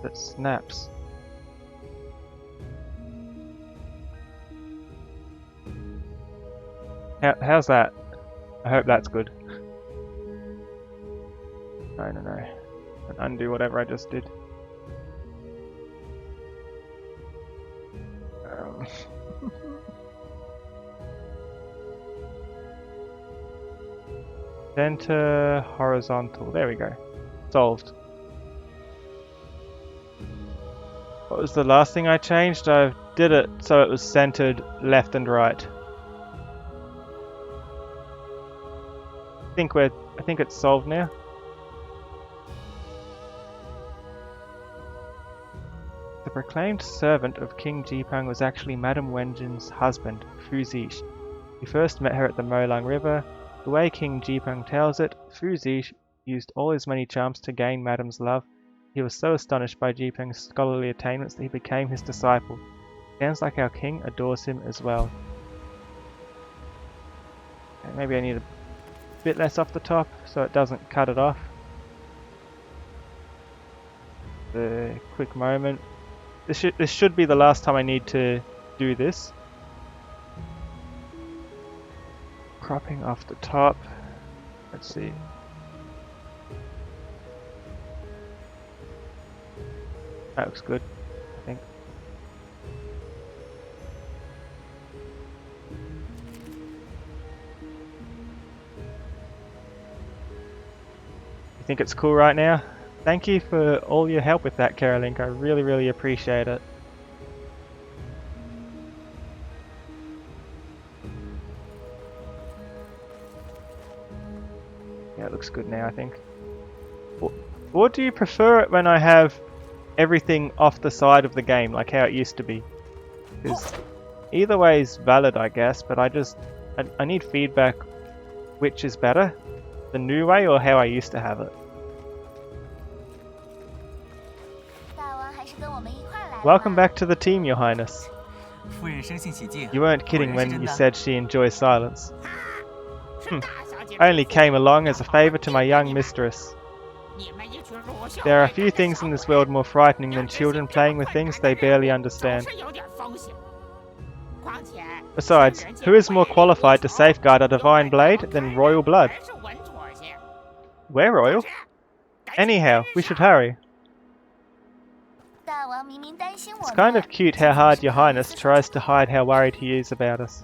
It snaps. How's that? I hope that's good. No. Undo whatever I just did. Center horizontal. There we go. Solved. What was the last thing I changed? I did it so it was centered left and right. I think it's solved now. The proclaimed servant of King Jipang was actually Madame Wenjin's husband, Fu Zish. He first met her at the Molang River. The way King Jipang tells it, Fu Zish used all his many charms to gain Madame's love. He was so astonished by Jipang's scholarly attainments that he became his disciple. Sounds like our king adores him as well. Okay, maybe I need a bit less off the top so it doesn't cut it off. The quick moment. This should be the last time I need to do this. Cropping off the top. Let's see. That looks good, I think. You think it's cool right now? Thank you for all your help with that, Carolink. I really appreciate it. Yeah, it looks good now, I think. Or do you prefer it when I have everything off the side of the game, like how it used to be? Because either way is valid, I guess, but I need feedback which is better, the new way or how I used to have it. Welcome back to the team, Your Highness. You weren't kidding when you said she enjoys silence. I only came along as a favor to my young mistress. There are a few things in this world more frightening than children playing with things they barely understand. Besides, who is more qualified to safeguard a divine blade than royal blood? We're royal. Anyhow, we should hurry. It's kind of cute how hard your highness tries to hide how worried he is about us.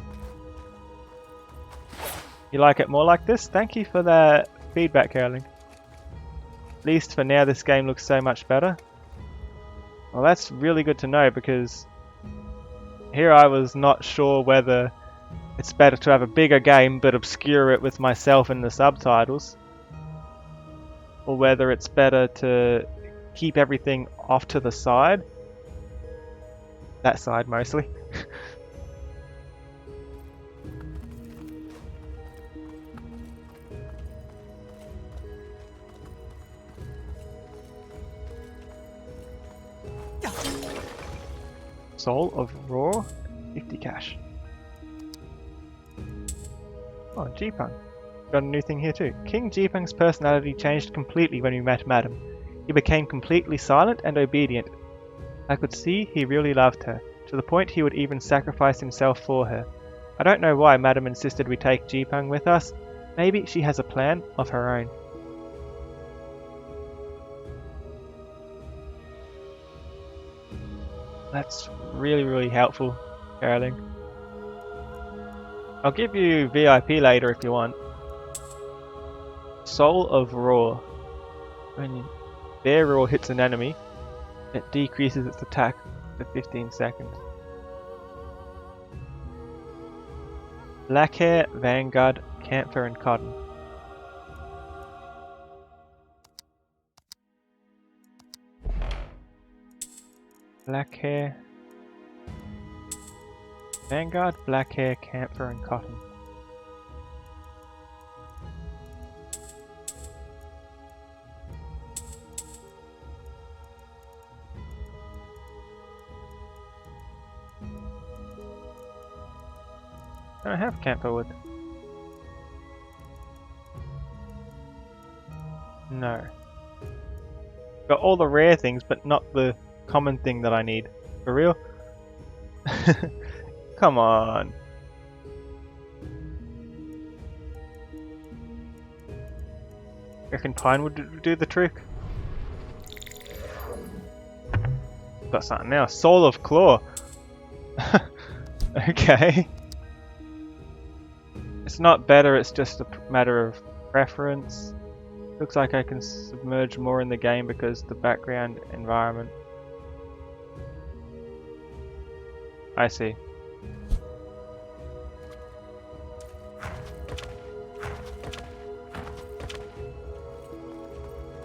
You like it more like this? Thank you for that feedback, Caroling. At least for now this game looks so much better. Well, that's really good to know, because here I was not sure whether it's better to have a bigger game but obscure it with myself in the subtitles, or whether it's better to keep everything off to the side. That side mostly. Soul of Raw, 50 cash. Oh, Jeepung. Got a new thing here too. King Jeepung's personality changed completely when we met Madam. He became completely silent and obedient. I could see he really loved her, to the point he would even sacrifice himself for her. I don't know why Madam insisted we take Jeepung with us. Maybe she has a plan of her own. That's really helpful, Caroling. I'll give you VIP later if you want. Soul of Raw. When their Raw hits an enemy, it decreases its attack for 15 seconds. Black Hair, Vanguard, Camphor and Cotton. Black Hair, Vanguard, Black Hair, Camphor and Cotton. I don't have camphor wood. No. Got all the rare things, but not the common thing that I need. For real? Come on. Reckon pine would do the trick? Got something now. Soul of Claw. Okay. It's not better, it's just a matter of preference. Looks like I can submerge more in the game because the background environment. I see.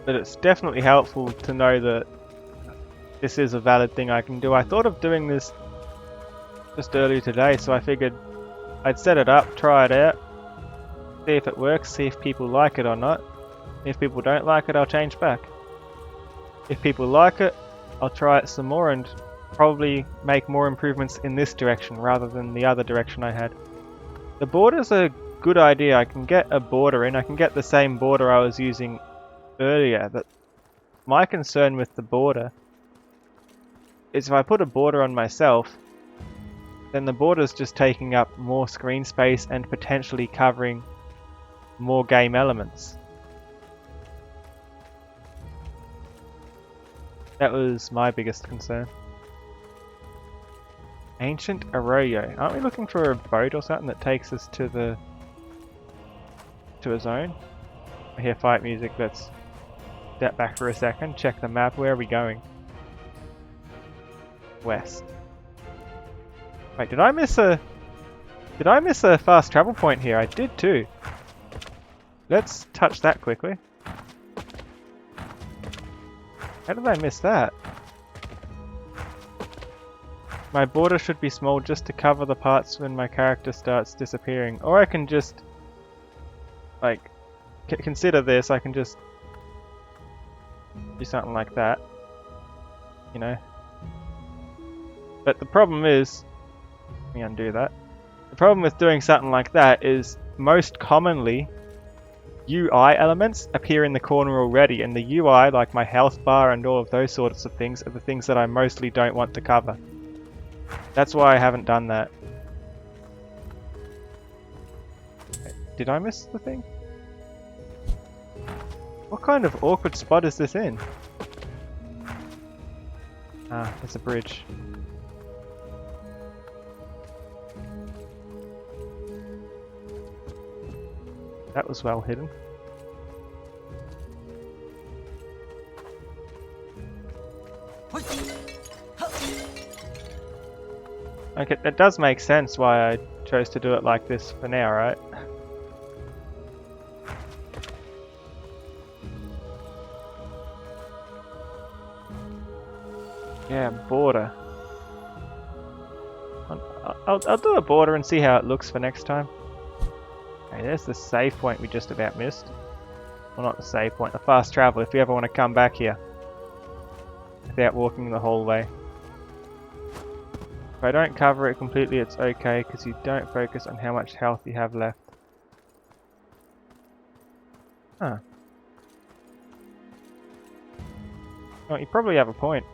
But it's definitely helpful to know that this is a valid thing I can do. I thought of doing this just earlier today, so I figured I'd set it up, try it out, see if it works, see if people like it or not. If people don't like it, I'll change back. If people like it, I'll try it some more and probably make more improvements in this direction rather than the other direction I had. The border's a good idea. I can get a border in. I can get the same border I was using earlier. But my concern with the border is if I put a border on myself, then the border's just taking up more screen space and potentially covering more game elements. That was my biggest concern. Ancient Arroyo. Aren't we looking for a boat or something that takes us to a zone? I hear fight music. Let's step back for a second. Check the map. Where are we going? West. Wait, did I miss a fast travel point here? I did too. Let's touch that quickly. How did I miss that? My border should be small just to cover the parts when my character starts disappearing. Or I can just, like, consider this, I can just do something like that. You know? But the problem is, let me undo that. The problem with doing something like that is most commonly UI elements appear in the corner already, and the UI, like my health bar and all of those sorts of things, are the things that I mostly don't want to cover. That's why I haven't done that. did I miss the thing? What kind of awkward spot is this in? Ah, it's a bridge. That was well hidden. Okay, that does make sense why I chose to do it like this for now, right? Yeah, border. I'll do a border and see how it looks for next time. Okay, there's the save point we just about missed. Well, not the save point, the fast travel if you ever want to come back here without walking the whole way. If I don't cover it completely, it's okay because you don't focus on how much health you have left. Huh. Oh, you probably have a point.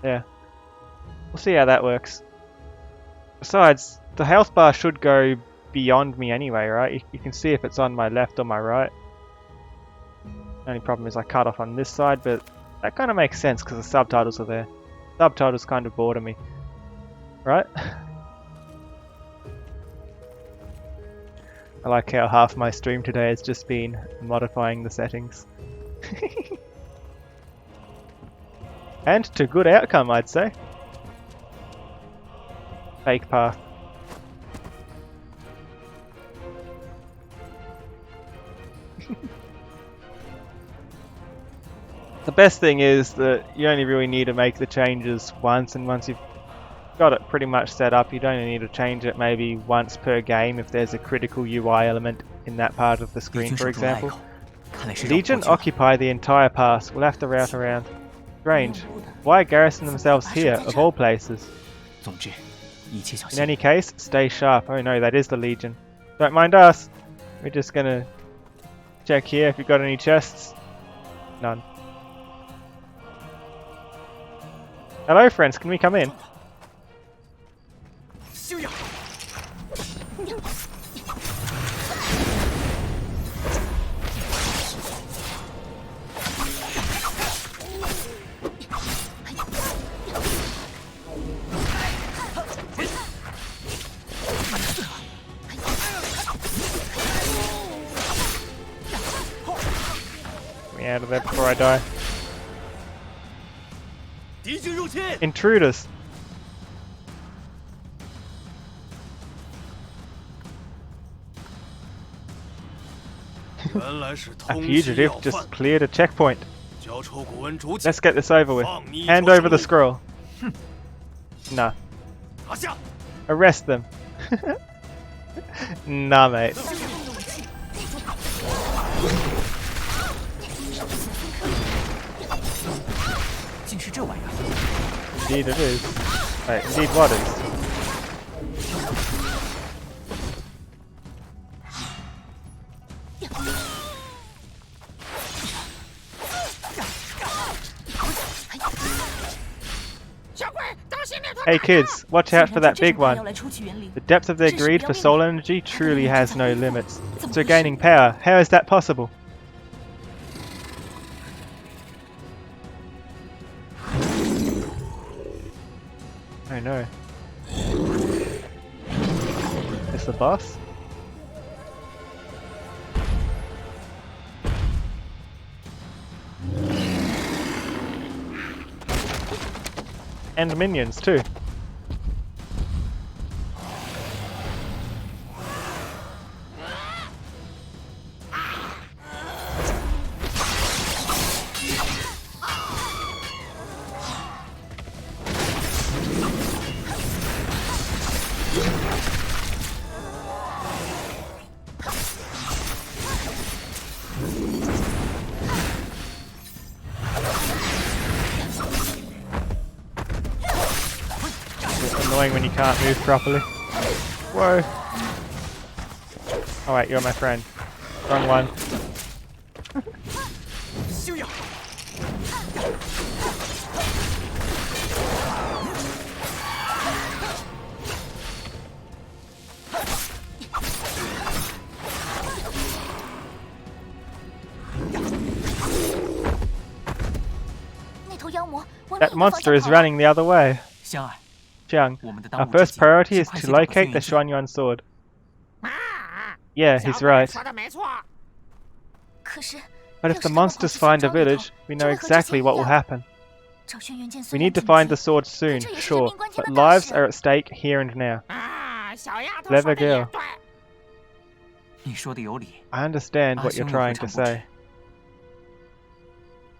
Yeah. We'll see how that works. Besides, the health bar should go beyond me anyway, right? You can see if it's on my left or my right. The only problem is I cut off on this side, but that kind of makes sense because the subtitles are there. Subtitles kind of border me. Right? I like how half my stream today has just been modifying the settings. And to good outcome, I'd say. Fake path. The best thing is that you only really need to make the changes once, and once you've got it pretty much set up, you don't need to change it maybe once per game if there's a critical UI element in that part of the screen, for example. Legion occupy the entire pass. We'll have to route around. Strange. Why garrison themselves here, of all places? In any case, stay sharp. Oh no, that is the Legion. Don't mind us. We're just gonna check here if you've got any chests. None. Hello friends, can we come in? Get me out of there before I die. Intruders! A fugitive just cleared a checkpoint. Let's get this over with. Hand over the scroll. Nah. Arrest them. Nah, mate. Indeed it is. Wait, indeed what is? Hey kids, watch out for that big one. The depth of their greed for soul energy truly has no limits. So gaining power, how is that possible? Oh no. Is the boss? And minions too. When you can't move properly. Whoa. Oh wait, you're my friend. Wrong one. That monster is running the other way. Xiang, our first priority is to locate the Xuan-Yuan sword. Yeah, he's right. But if the monsters find a village, we know exactly what will happen. We need to find the sword soon, sure, but lives are at stake here and now. Clever girl. I understand what you're trying to say.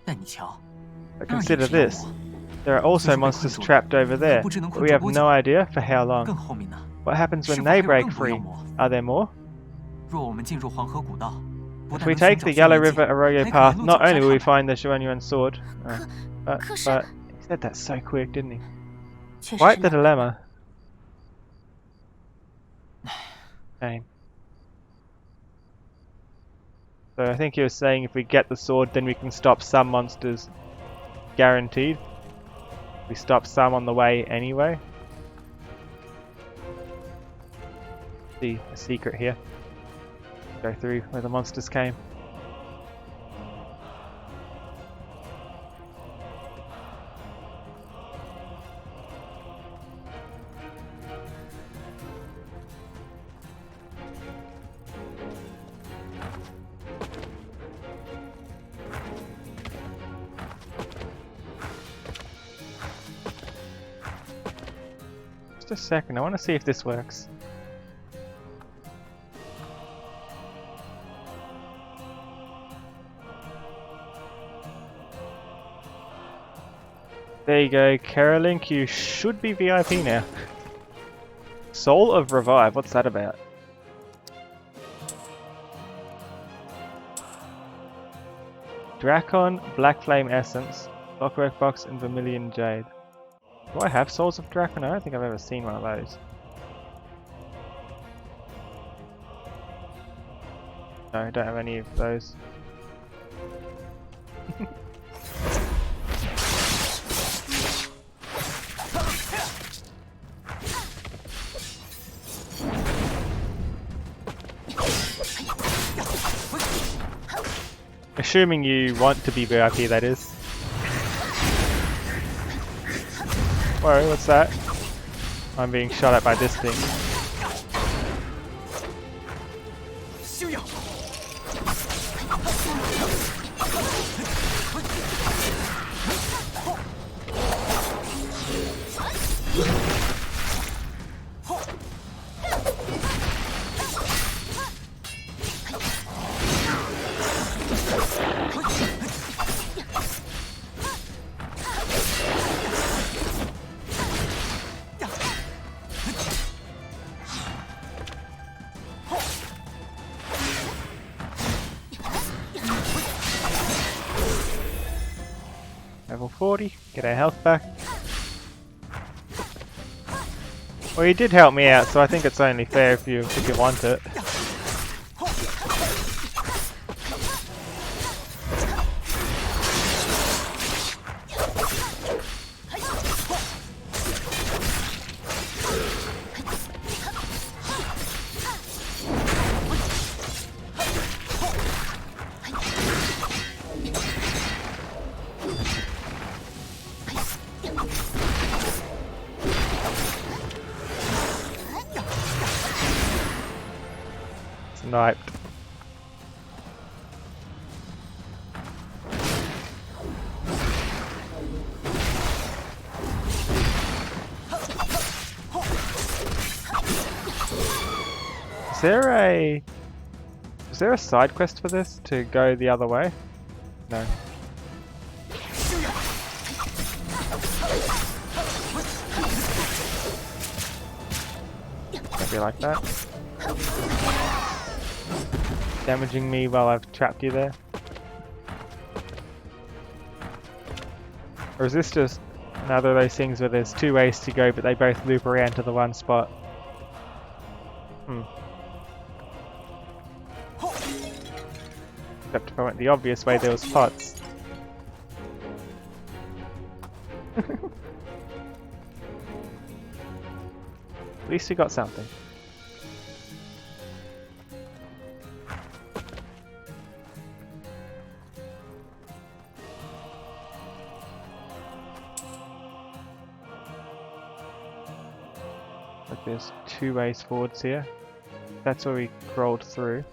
But consider this. There are also monsters trapped over there, but we have no idea for how long. What happens when they break free? Are there more? If we take the Yellow River Arroyo path, not only will we find the Xuan-Yuan sword, but he said that so quick, didn't he? Quite the dilemma. Shame. So I think he was saying if we get the sword, then we can stop some monsters. Guaranteed. We stop some on the way anyway. See a secret here. Go through where the monsters came. Just a second, I want to see if this works. There you go, Carolink, you should be VIP now. Soul of Revive, what's that about? Dracon, Black Flame Essence, Clockwork Box, and Vermilion Jade. Do I have Souls of Dracon? I don't think I've ever seen one of those. No, I don't have any of those. Assuming you want to be VIP, that is. Whoa, what's that? I'm being shot at by this thing. Level 40, get our health back. Well, you did help me out, so I think it's only fair if you want it. Sniped. Is there a side quest for this to go the other way? No. Maybe like that. Damaging me while I've trapped you there? Or is this just another of those things where there's two ways to go but they both loop around to the one spot? Except if I went the obvious way, there was pots. At least we got something. like there's 2 ways forwards here. That's where we crawled through.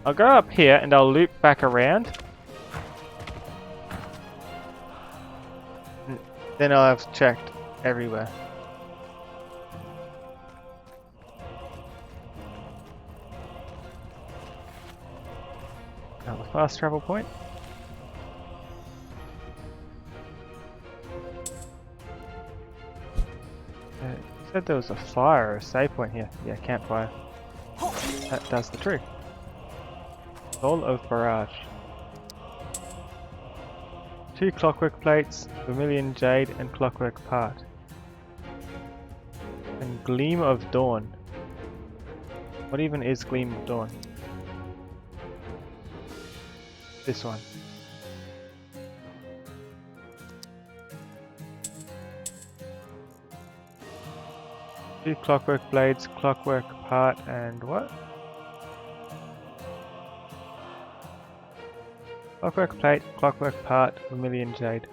I'll go up here and I'll loop back around. Then I'll have checked everywhere. Now the fast travel point. You said there was a fire or a save point here. Yeah, campfire. That does the trick. Soul of Barrage. 2 clockwork plates, vermilion jade, and clockwork part. And Gleam of Dawn. What even is Gleam of Dawn? This one. Two clockwork blades, clockwork part, and what? Clockwork plate, clockwork part, vermilion jade.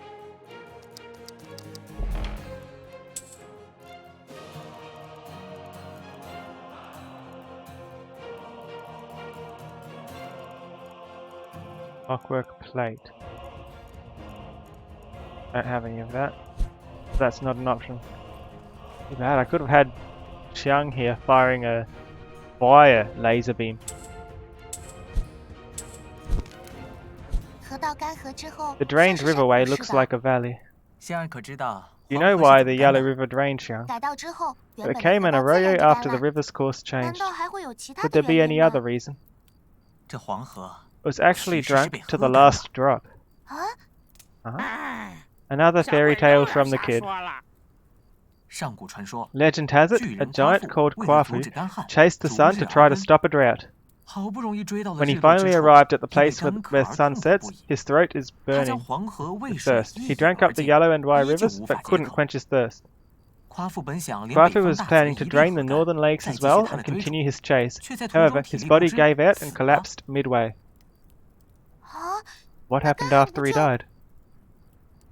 Clockwork plate. Don't have any of that. That's not an option. Too bad. I could have had Xiang here firing a fire laser beam. The drained riverway looks like a valley. You know why the Yellow River drained, Xiang? It became an arroyo after the river's course changed. Could there be any other reason? It was actually drunk to the last drop. Another fairy tale from the kid. Legend has it, a giant called Quafu chased the sun to try to stop a drought. When he finally arrived at the place where the sun sets, his throat is burning with thirst. He drank up the Yellow and Wai rivers, but couldn't quench his thirst. Quafu was planning to drain the northern lakes as well and continue his chase. However, his body gave out and collapsed midway. What happened after he died?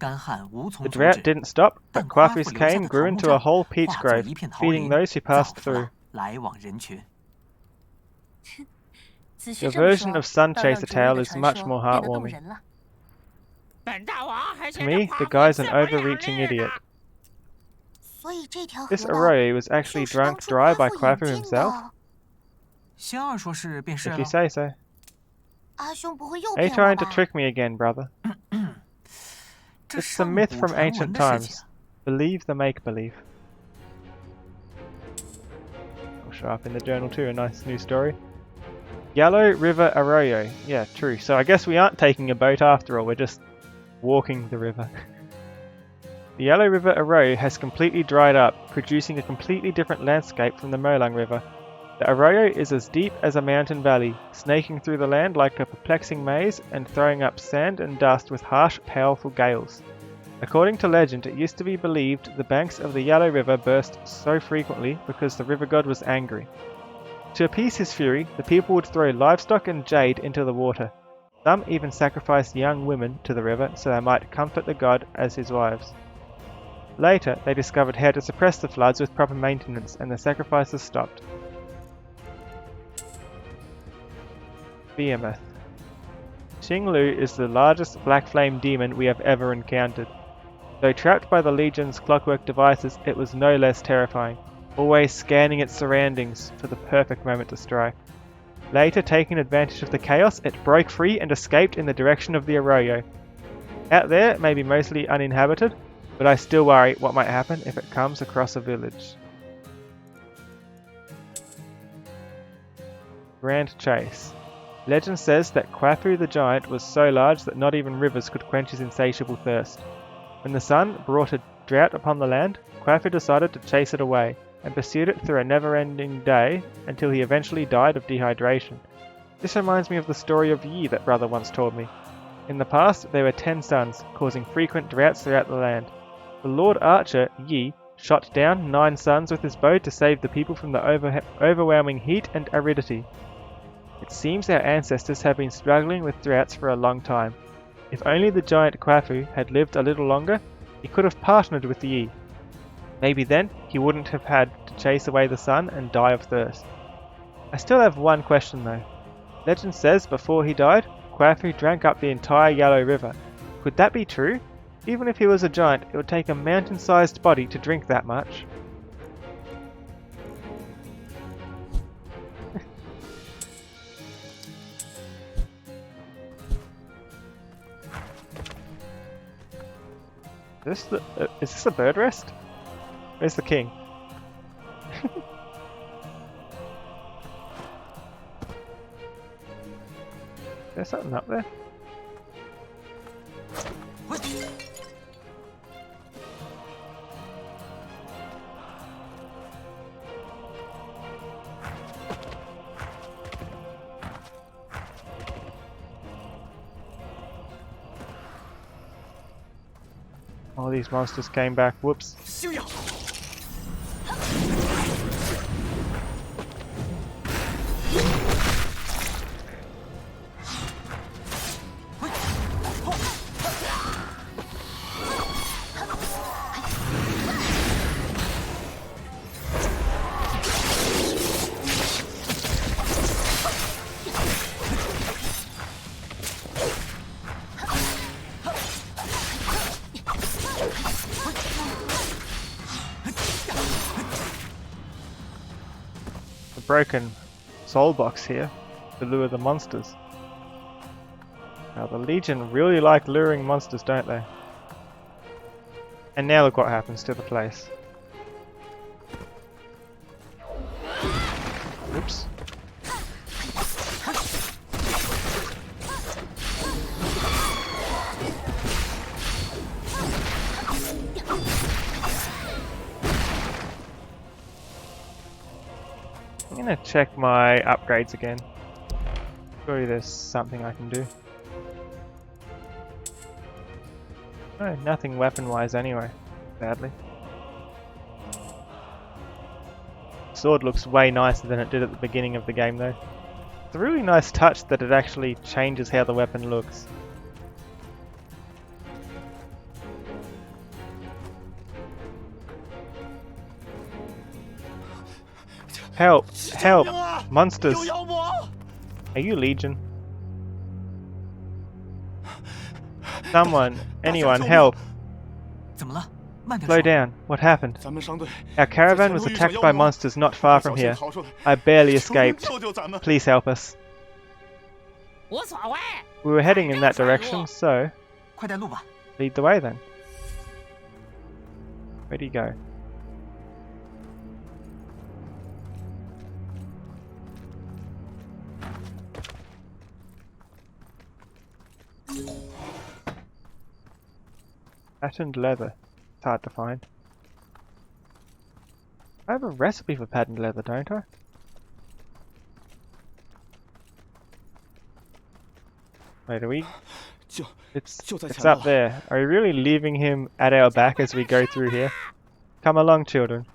The drought didn't stop, but Quafu's cane grew into a whole peach grove, feeding those who passed through. Your version of Sun Chaser Tale is much more heartwarming. To me, the guy's an overreaching idiot. This arroyo was actually drunk dry by Quafu himself? If you say so. Are you trying to trick me again, brother? It's a myth from ancient times. Believe the make-believe. I'll show up in the journal too, a nice new story. Yellow River Arroyo. Yeah, true. So I guess we aren't taking a boat after all, we're just walking the river. The Yellow River Arroyo has completely dried up, producing a completely different landscape from the Molang River. The arroyo is as deep as a mountain valley, snaking through the land like a perplexing maze and throwing up sand and dust with harsh, powerful gales. According to legend, it used to be believed the banks of the Yellow River burst so frequently because the river god was angry. To appease his fury, the people would throw livestock and jade into the water. Some even sacrificed young women to the river so they might comfort the god as his wives. Later, they discovered how to suppress the floods with proper maintenance, and the sacrifices stopped. Behemoth. Xinglu is the largest black flame demon we have ever encountered. Though trapped by the Legion's clockwork devices, it was no less terrifying, always scanning its surroundings for the perfect moment to strike. Later, taking advantage of the chaos, it broke free and escaped in the direction of the arroyo. Out there, it may be mostly uninhabited, but I still worry what might happen if it comes across a village. Grand Chase. Legend says that Quafu the giant was so large that not even rivers could quench his insatiable thirst. When the sun brought a drought upon the land, Quafu decided to chase it away, and pursued it through a never-ending day until he eventually died of dehydration. This reminds me of the story of Yi that brother once told me. In the past, there were 10 suns, causing frequent droughts throughout the land. The Lord Archer, Yi, shot down 9 suns with his bow to save the people from the overwhelming heat and aridity. It seems our ancestors have been struggling with droughts for a long time. If only the giant Quafu had lived a little longer, he could have partnered with Yi. Maybe then he wouldn't have had to chase away the sun and die of thirst. I still have one question though. Legend says before he died, Quafu drank up the entire Yellow River. Could that be true? Even if he was a giant, it would take a mountain-sized body to drink that much. Is this a bird rest? Where's the king? There's something up there. All these monsters came back. Whoops. Broken soul box here to lure the monsters. Now the Legion really like luring monsters, don't they? And now look what happens to the place. Oops. I'm gonna check my upgrades again. Surely there's something I can do. No, nothing weapon-wise anyway, sadly. Sword looks way nicer than it did at the beginning of the game though. It's a really nice touch that it actually changes how the weapon looks. Help! Help! Monsters! Are you Legion? Someone, anyone, help! Slow down. What happened? Our caravan was attacked by monsters not far from here. I barely escaped. Please help us. We were heading in that direction, so lead the way then. Where do you go? Patterned leather. It's hard to find. I have a recipe for patterned leather, don't I? Wait, are we? It's up there. Are we really leaving him at our back as we go through here? Come along, children.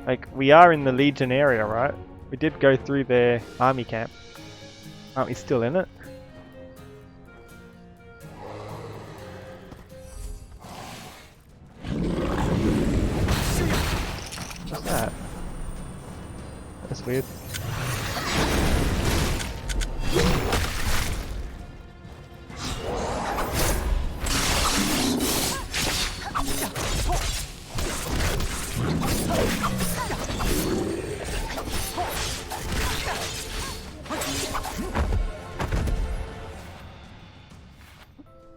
Like, we are in the Legion area, right? We did go through their army camp. Aren't we still in it? What's that? That's weird.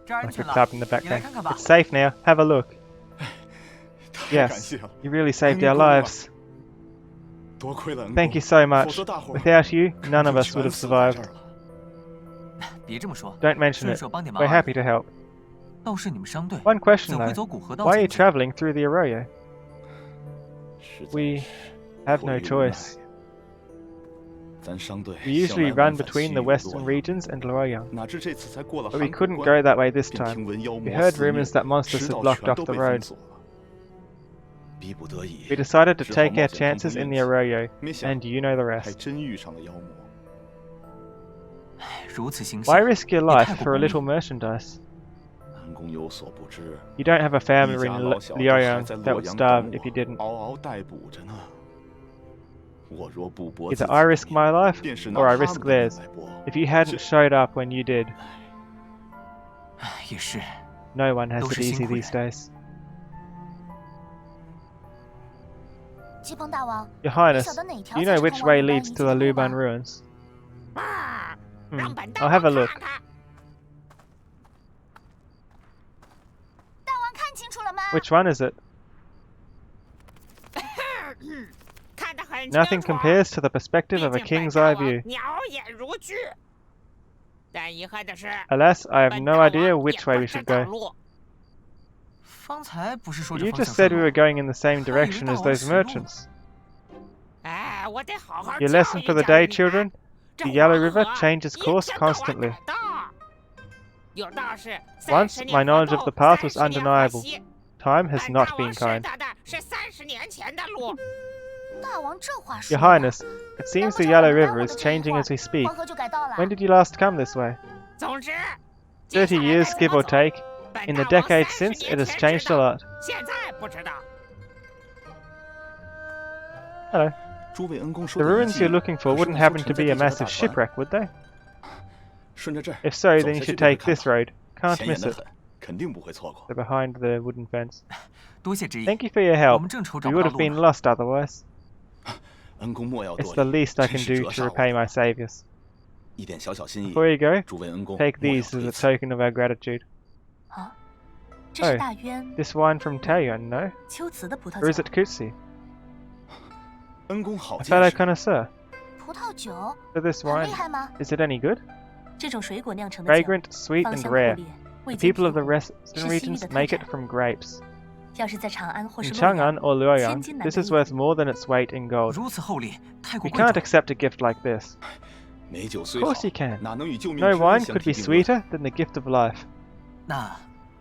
Like a clap in the background. It's safe now. Have a look. Yes, you really saved our lives. Thank you so much. Without you, none of us would have survived. Don't mention it. We're happy to help. One question though. Why are you travelling through the arroyo? We have no choice. We usually run between the western regions and Luoyang, but we couldn't go that way this time. We heard rumours that monsters had blocked off the road. We decided to take our chances in the arroyo, and you know the rest. Why risk your life for a little merchandise? You don't have a family in Luoyang that would starve if you didn't. Either I risk my life, or I risk theirs. If you hadn't showed up when you did. No one has it easy these days. Your Highness, do you know which way leads to the Luban ruins? I'll have a look. Which one is it? Nothing compares to the perspective of a king's eye view. Alas, I have no idea which way we should go. You just said we were going in the same direction as those merchants. Your lesson for the day, children? The Yellow River changes course constantly. Once, my knowledge of the path was undeniable. Time has not been kind. Your Highness, it seems the Yellow River is changing as we speak. When did you last come this way? 30 years, give or take. In the decades since, it has changed a lot. Hello. The ruins you're looking for wouldn't happen to be a massive shipwreck, would they? If so, then you should take this road. Can't miss it. They're behind the wooden fence. Thank you for your help. We would have been lost otherwise. It's the least I can do to repay my saviors. Before you go, take these as a token of our gratitude. Oh, this wine from Taoyuan, no? Or is it Kutsi? A fellow connoisseur. For this wine, is it any good? Fragrant, sweet and rare. The people of the western regions make it from grapes. In Chang'an or Luoyang, this is worth more than its weight in gold. We can't accept a gift like this. Of course you can. No wine could be sweeter than the gift of life.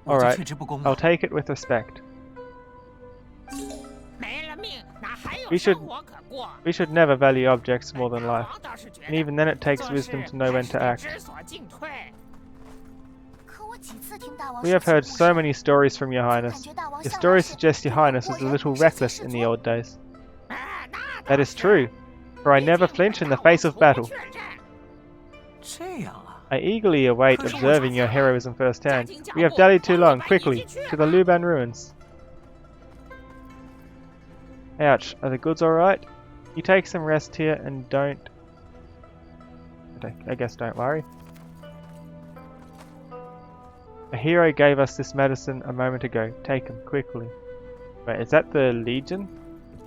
Alright, I'll take it with respect. We should never value objects more than life. And even then it takes wisdom to know when to act. We have heard so many stories from Your Highness. Your stories suggest Your Highness was a little reckless in the old days. That is true, for I never flinch in the face of battle. I eagerly await observing your heroism firsthand. We have dallied too long. Quickly, to the Luban ruins. Ouch, are the goods alright? You take some rest here and don't... I guess don't worry. A hero gave us this medicine a moment ago. Take him, quickly. Wait, is that the Legion?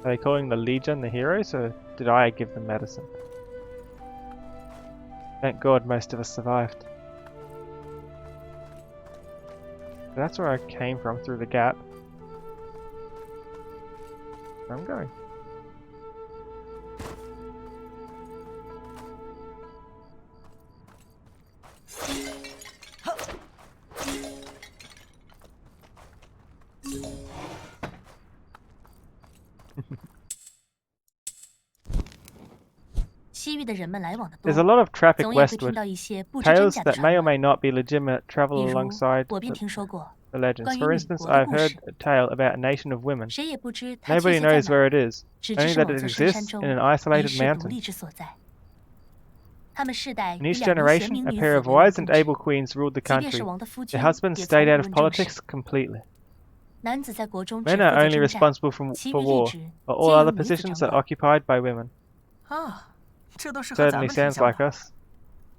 Are they calling the Legion the heroes, or did I give them medicine? Thank God most of us survived. That's where I came from, through the gap. Where I'm going. There's a lot of traffic westward. Tales that may or may not be legitimate travel alongside the legends. For instance, I've heard a tale about a nation of women. Nobody knows where it is, only that it exists in an isolated mountain. In each generation, a pair of wise and able queens ruled the country. Their husbands stayed out of politics completely. Men are only responsible for war, while all other positions are occupied by women. Certainly sounds like us.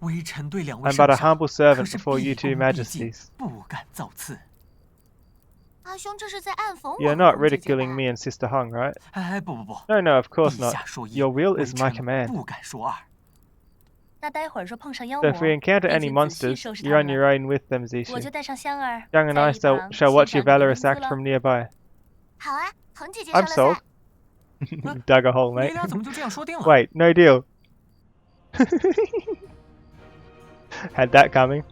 I'm but a humble servant before you two majesties. You're not ridiculing me and Sister Hong, right? No, of course not. Your will is my command. So if we encounter any monsters, you're on your own with them, Zixi. Young and I shall watch your valorous act from nearby. I'm sold. Dug a hole, mate. Wait, no deal. Had that coming.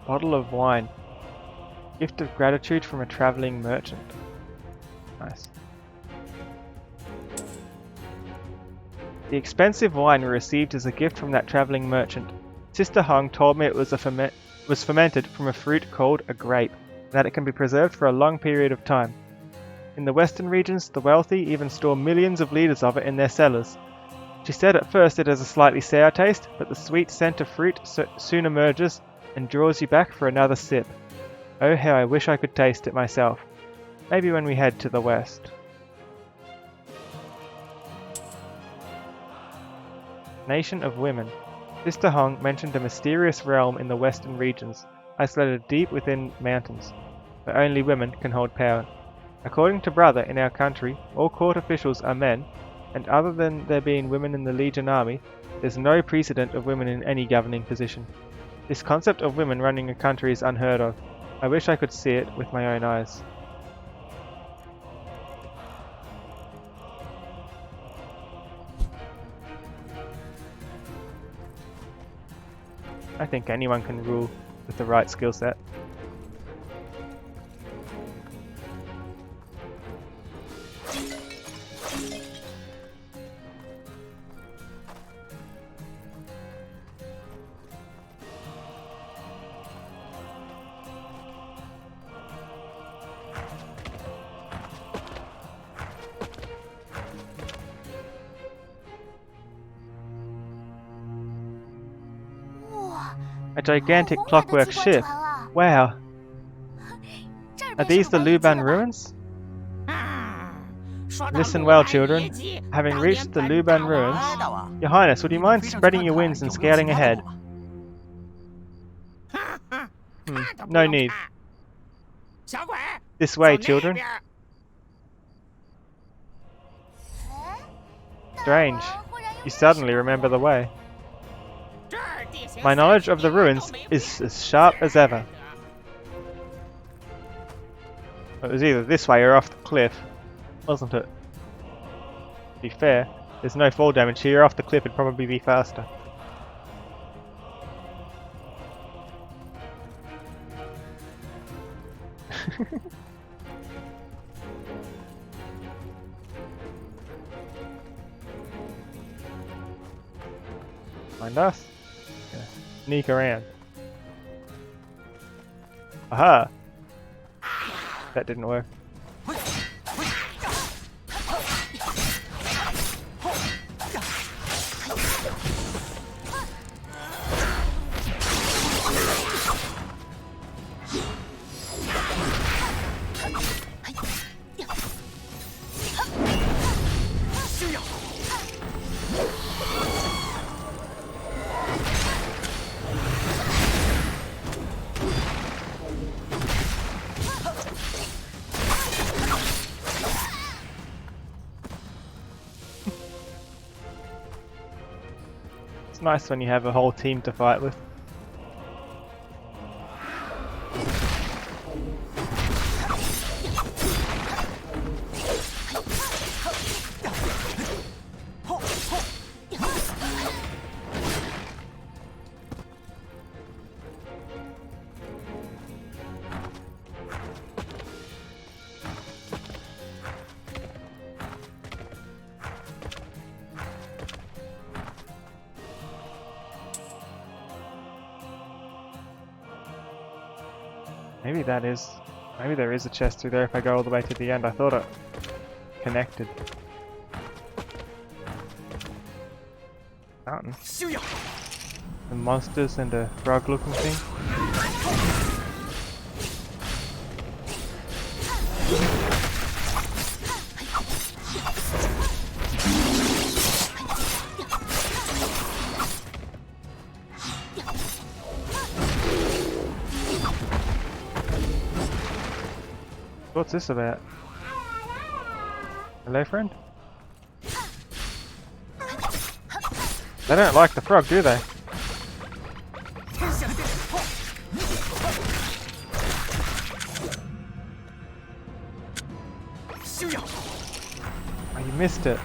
Bottle of wine. Gift of gratitude from a traveling merchant. Nice. The expensive wine we received as a gift from that traveling merchant. Sister Hung told me it was fermented from a fruit called a grape, and that it can be preserved for a long period of time. In the western regions, the wealthy even store millions of liters of it in their cellars. She said at first it has a slightly sour taste, but the sweet scent of fruit soon emerges and draws you back for another sip. Oh, how I wish I could taste it myself. Maybe when we head to the west. Nation of Women. Sister Hong mentioned a mysterious realm in the western regions, isolated deep within mountains, where only women can hold power. According to Brother, in our country, all court officials are men, and other than there being women in the Legion Army, there's no precedent of women in any governing position. This concept of women running a country is unheard of. I wish I could see it with my own eyes. I think anyone can rule with the right skill set. A gigantic clockwork ship. Wow. Are these the Luban ruins? Listen well, children. Having reached the Luban ruins, Your Highness, would you mind spreading your wings and scouting ahead? No need. This way, children. Strange. You suddenly remember the way. My knowledge of the ruins is as sharp as ever. It was either this way or off the cliff, wasn't it? To be fair, there's no fall damage here. Off the cliff it'd probably be faster. Find us? Yeah. Sneak around. Aha! That didn't work. It's nice when you have a whole team to fight with. Maybe there is a chest through there if I go all the way to the end. I thought it connected. Mountain. The monsters and a frog looking thing. What's this about? Hello, friend? They don't like the frog, do they? Oh, you missed it.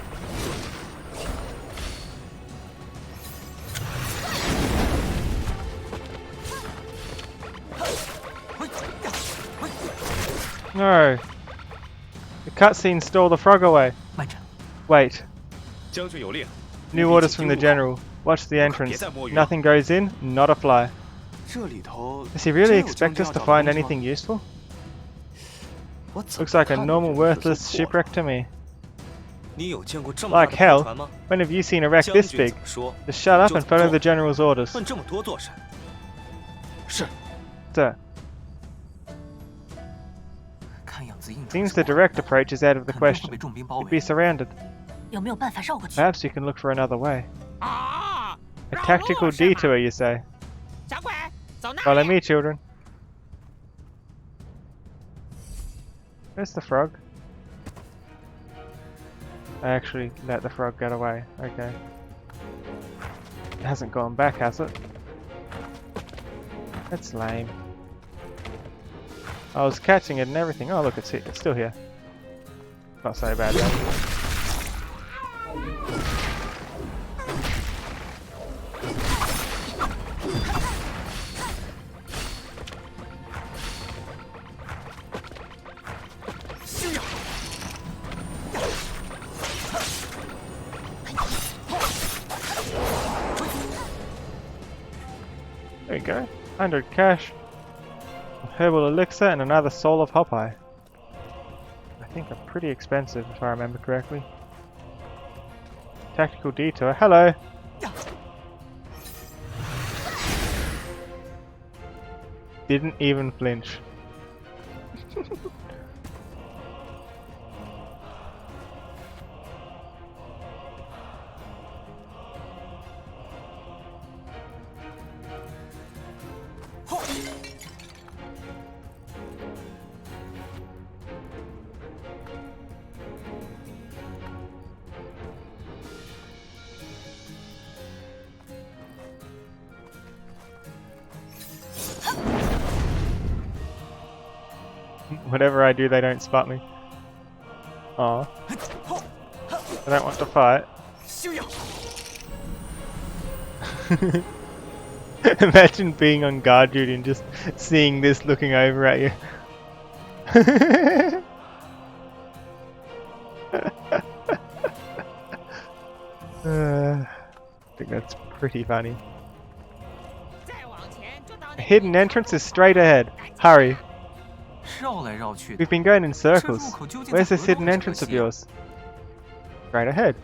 No. The cutscene stole the frog away. Wait. New orders from the general. Watch the entrance. Nothing goes in, not a fly. Does he really expect us to find anything useful? Looks like a normal worthless shipwreck to me. Like hell, when have you seen a wreck this big? Just shut up and follow the general's orders. Sir. Seems the direct approach is out of the question. You'd be surrounded. Perhaps you can look for another way. A tactical detour, you say? Follow me, children. Where's the frog? I actually let the frog get away. Okay. It hasn't gone back, has it? That's lame. I was catching it and everything. Oh look, it's still here. Not so bad though. There you go. 100 cash. Herbal elixir and another soul of Hopeye. I think are pretty expensive if I remember correctly. Tactical detour. Hello! Didn't even flinch. Whatever I do, they don't spot me. Aw. I don't want to fight. Imagine being on guard duty and just seeing this looking over at you. I think that's pretty funny. A hidden entrance is straight ahead. Hurry. We've been going in circles. Where's this hidden entrance of yours? Right ahead.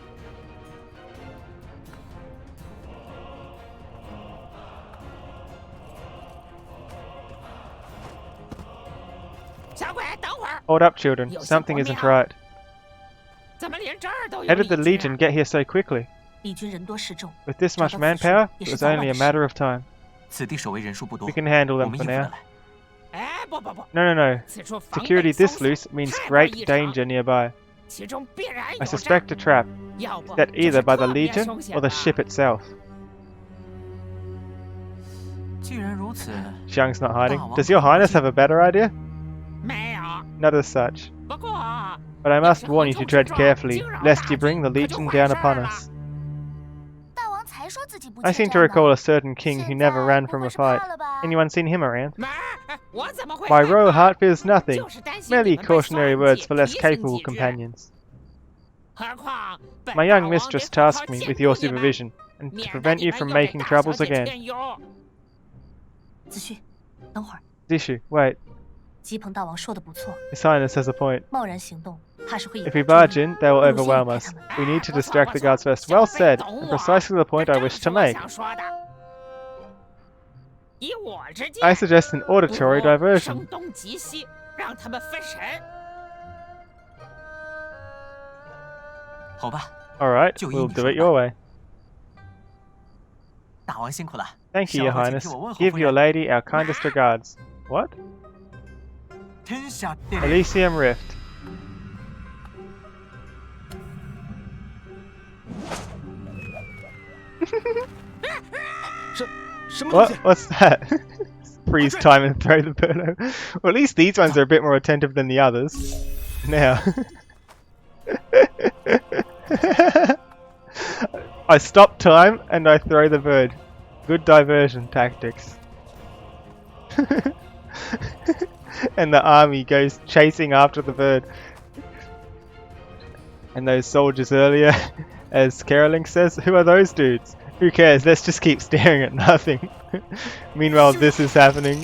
Hold up, children. Something isn't right. How did the Legion get here so quickly? With this much manpower, it was only a matter of time. We can handle them for now. No. Security this loose means great danger nearby. I suspect a trap, set either by the Legion or the ship itself. Xiang's not hiding. Does your highness have a better idea? Not as such. But I must warn you to tread carefully, lest you bring the Legion down upon us. I seem to recall a certain king who never ran from a fight. Anyone seen him around? My royal heart fears nothing, merely cautionary words for less capable companions. My young mistress tasked me with your supervision, and to prevent you from making troubles again. Zishu, wait. His Highness has a point. If we barge in, they will overwhelm us. We need to distract the guards first. Well said, and precisely the point I wish to make. I suggest an auditory diversion. Alright, we'll do it your way. Thank you, Your Highness. Give your lady our kindest regards. What? Elysium Rift. What? What's that? Freeze time and throw the bird over. Well, at least these ones are a bit more attentive than the others. Now. I stop time and I throw the bird. Good diversion tactics. And the army goes chasing after the bird. And those soldiers earlier, as Caroling says, who are those dudes? Who cares? Let's just keep staring at nothing. Meanwhile, this is happening.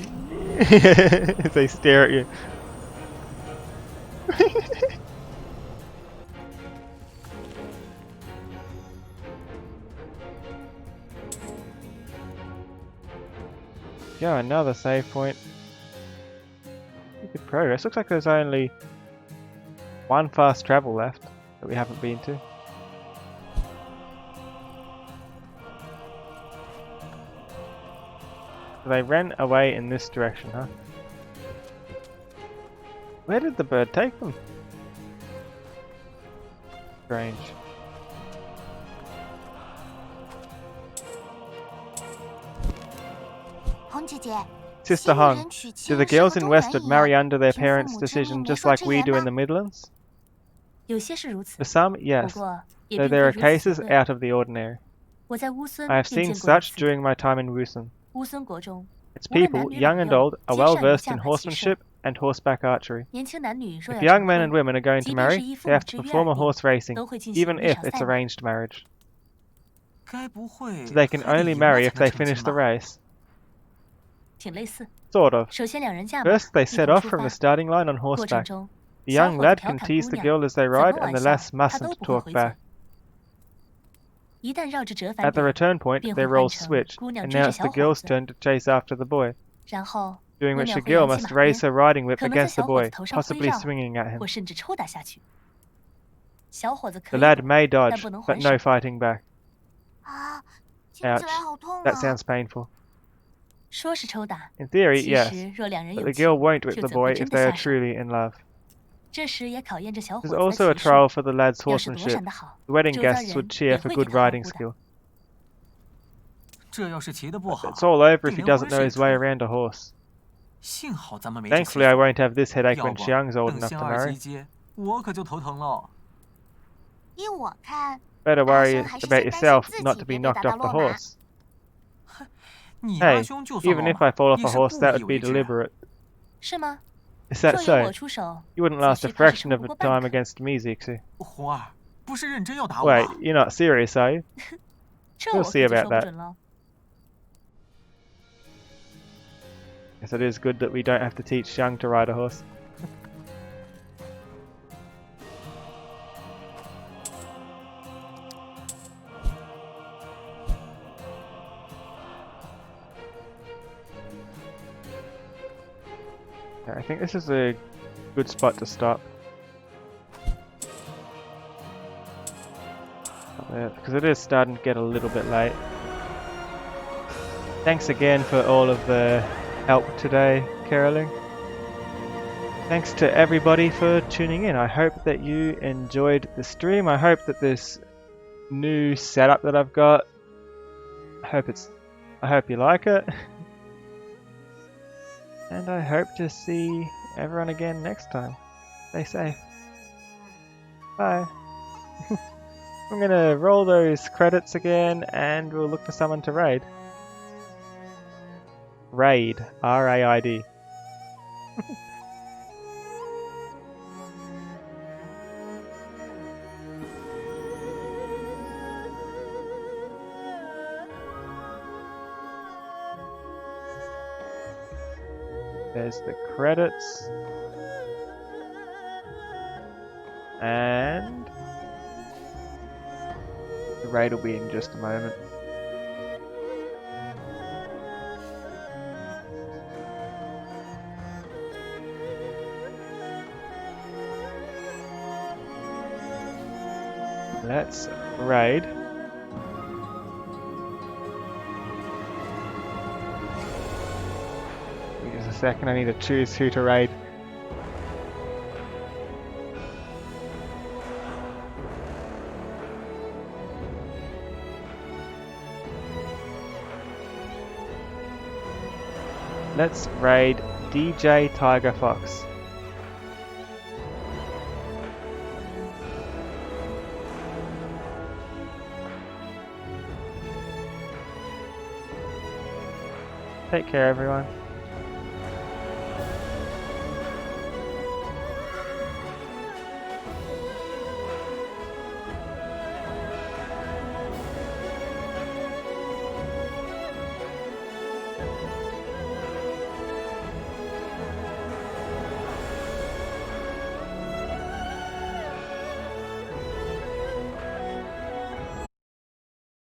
As they stare at you. Yeah, another save point. Good progress. Looks like there's only one fast travel left that we haven't been to. So they ran away in this direction, huh? Where did the bird take them? Strange. Sister Hong, do the girls in Westwood marry under their parents' decision just like we do in the Midlands? For some, yes, though there are cases out of the ordinary. I have seen such during my time in Wusun. Its people, young and old, are well versed in horsemanship and horseback archery. If young men and women are going to marry, they have to perform a horse racing, even if it's arranged marriage. So they can only marry if they finish the race. Sort of. First they set off from the starting line on horseback. The young lad can tease the girl as they ride, and the lass mustn't talk back. At the return point, their roles switch, and now it's the girl's turn to chase after the boy, during which the girl must raise her riding whip against the boy, possibly swinging at him. The lad may dodge, but no fighting back. Ouch. That sounds painful. In theory, yes, but the girl won't whip the boy if they are truly in love. There's also a trial for the lad's horsemanship. The wedding guests would cheer for good riding skill. It's all over if he doesn't know his way around a horse. Thankfully I won't have this headache when Xiang's old enough to marry. Better worry about yourself not to be knocked off the horse. Hey, even if I fall off a horse, that would be deliberate. Is that so? You wouldn't last a fraction of a time against me, Zixi. Wait, you're not serious, are you? We'll see about that. Yes, it is good that we don't have to teach Xiang to ride a horse. I think this is a good spot to stop. Because it is starting to get a little bit late. Thanks again for all of the help today, Caroling. Thanks to everybody for tuning in. I hope that you enjoyed the stream. I hope that this new setup that I've got, I hope you like it. And I hope to see everyone again next time. Stay safe. Bye. I'm gonna roll those credits again and we'll look for someone to raid. Raid. R-A-I-D. There's the credits. And the raid will be in just a moment. Let's raid. Just a second, I need to choose who to raid. Let's raid DJ Tiger Fox. Take care, everyone.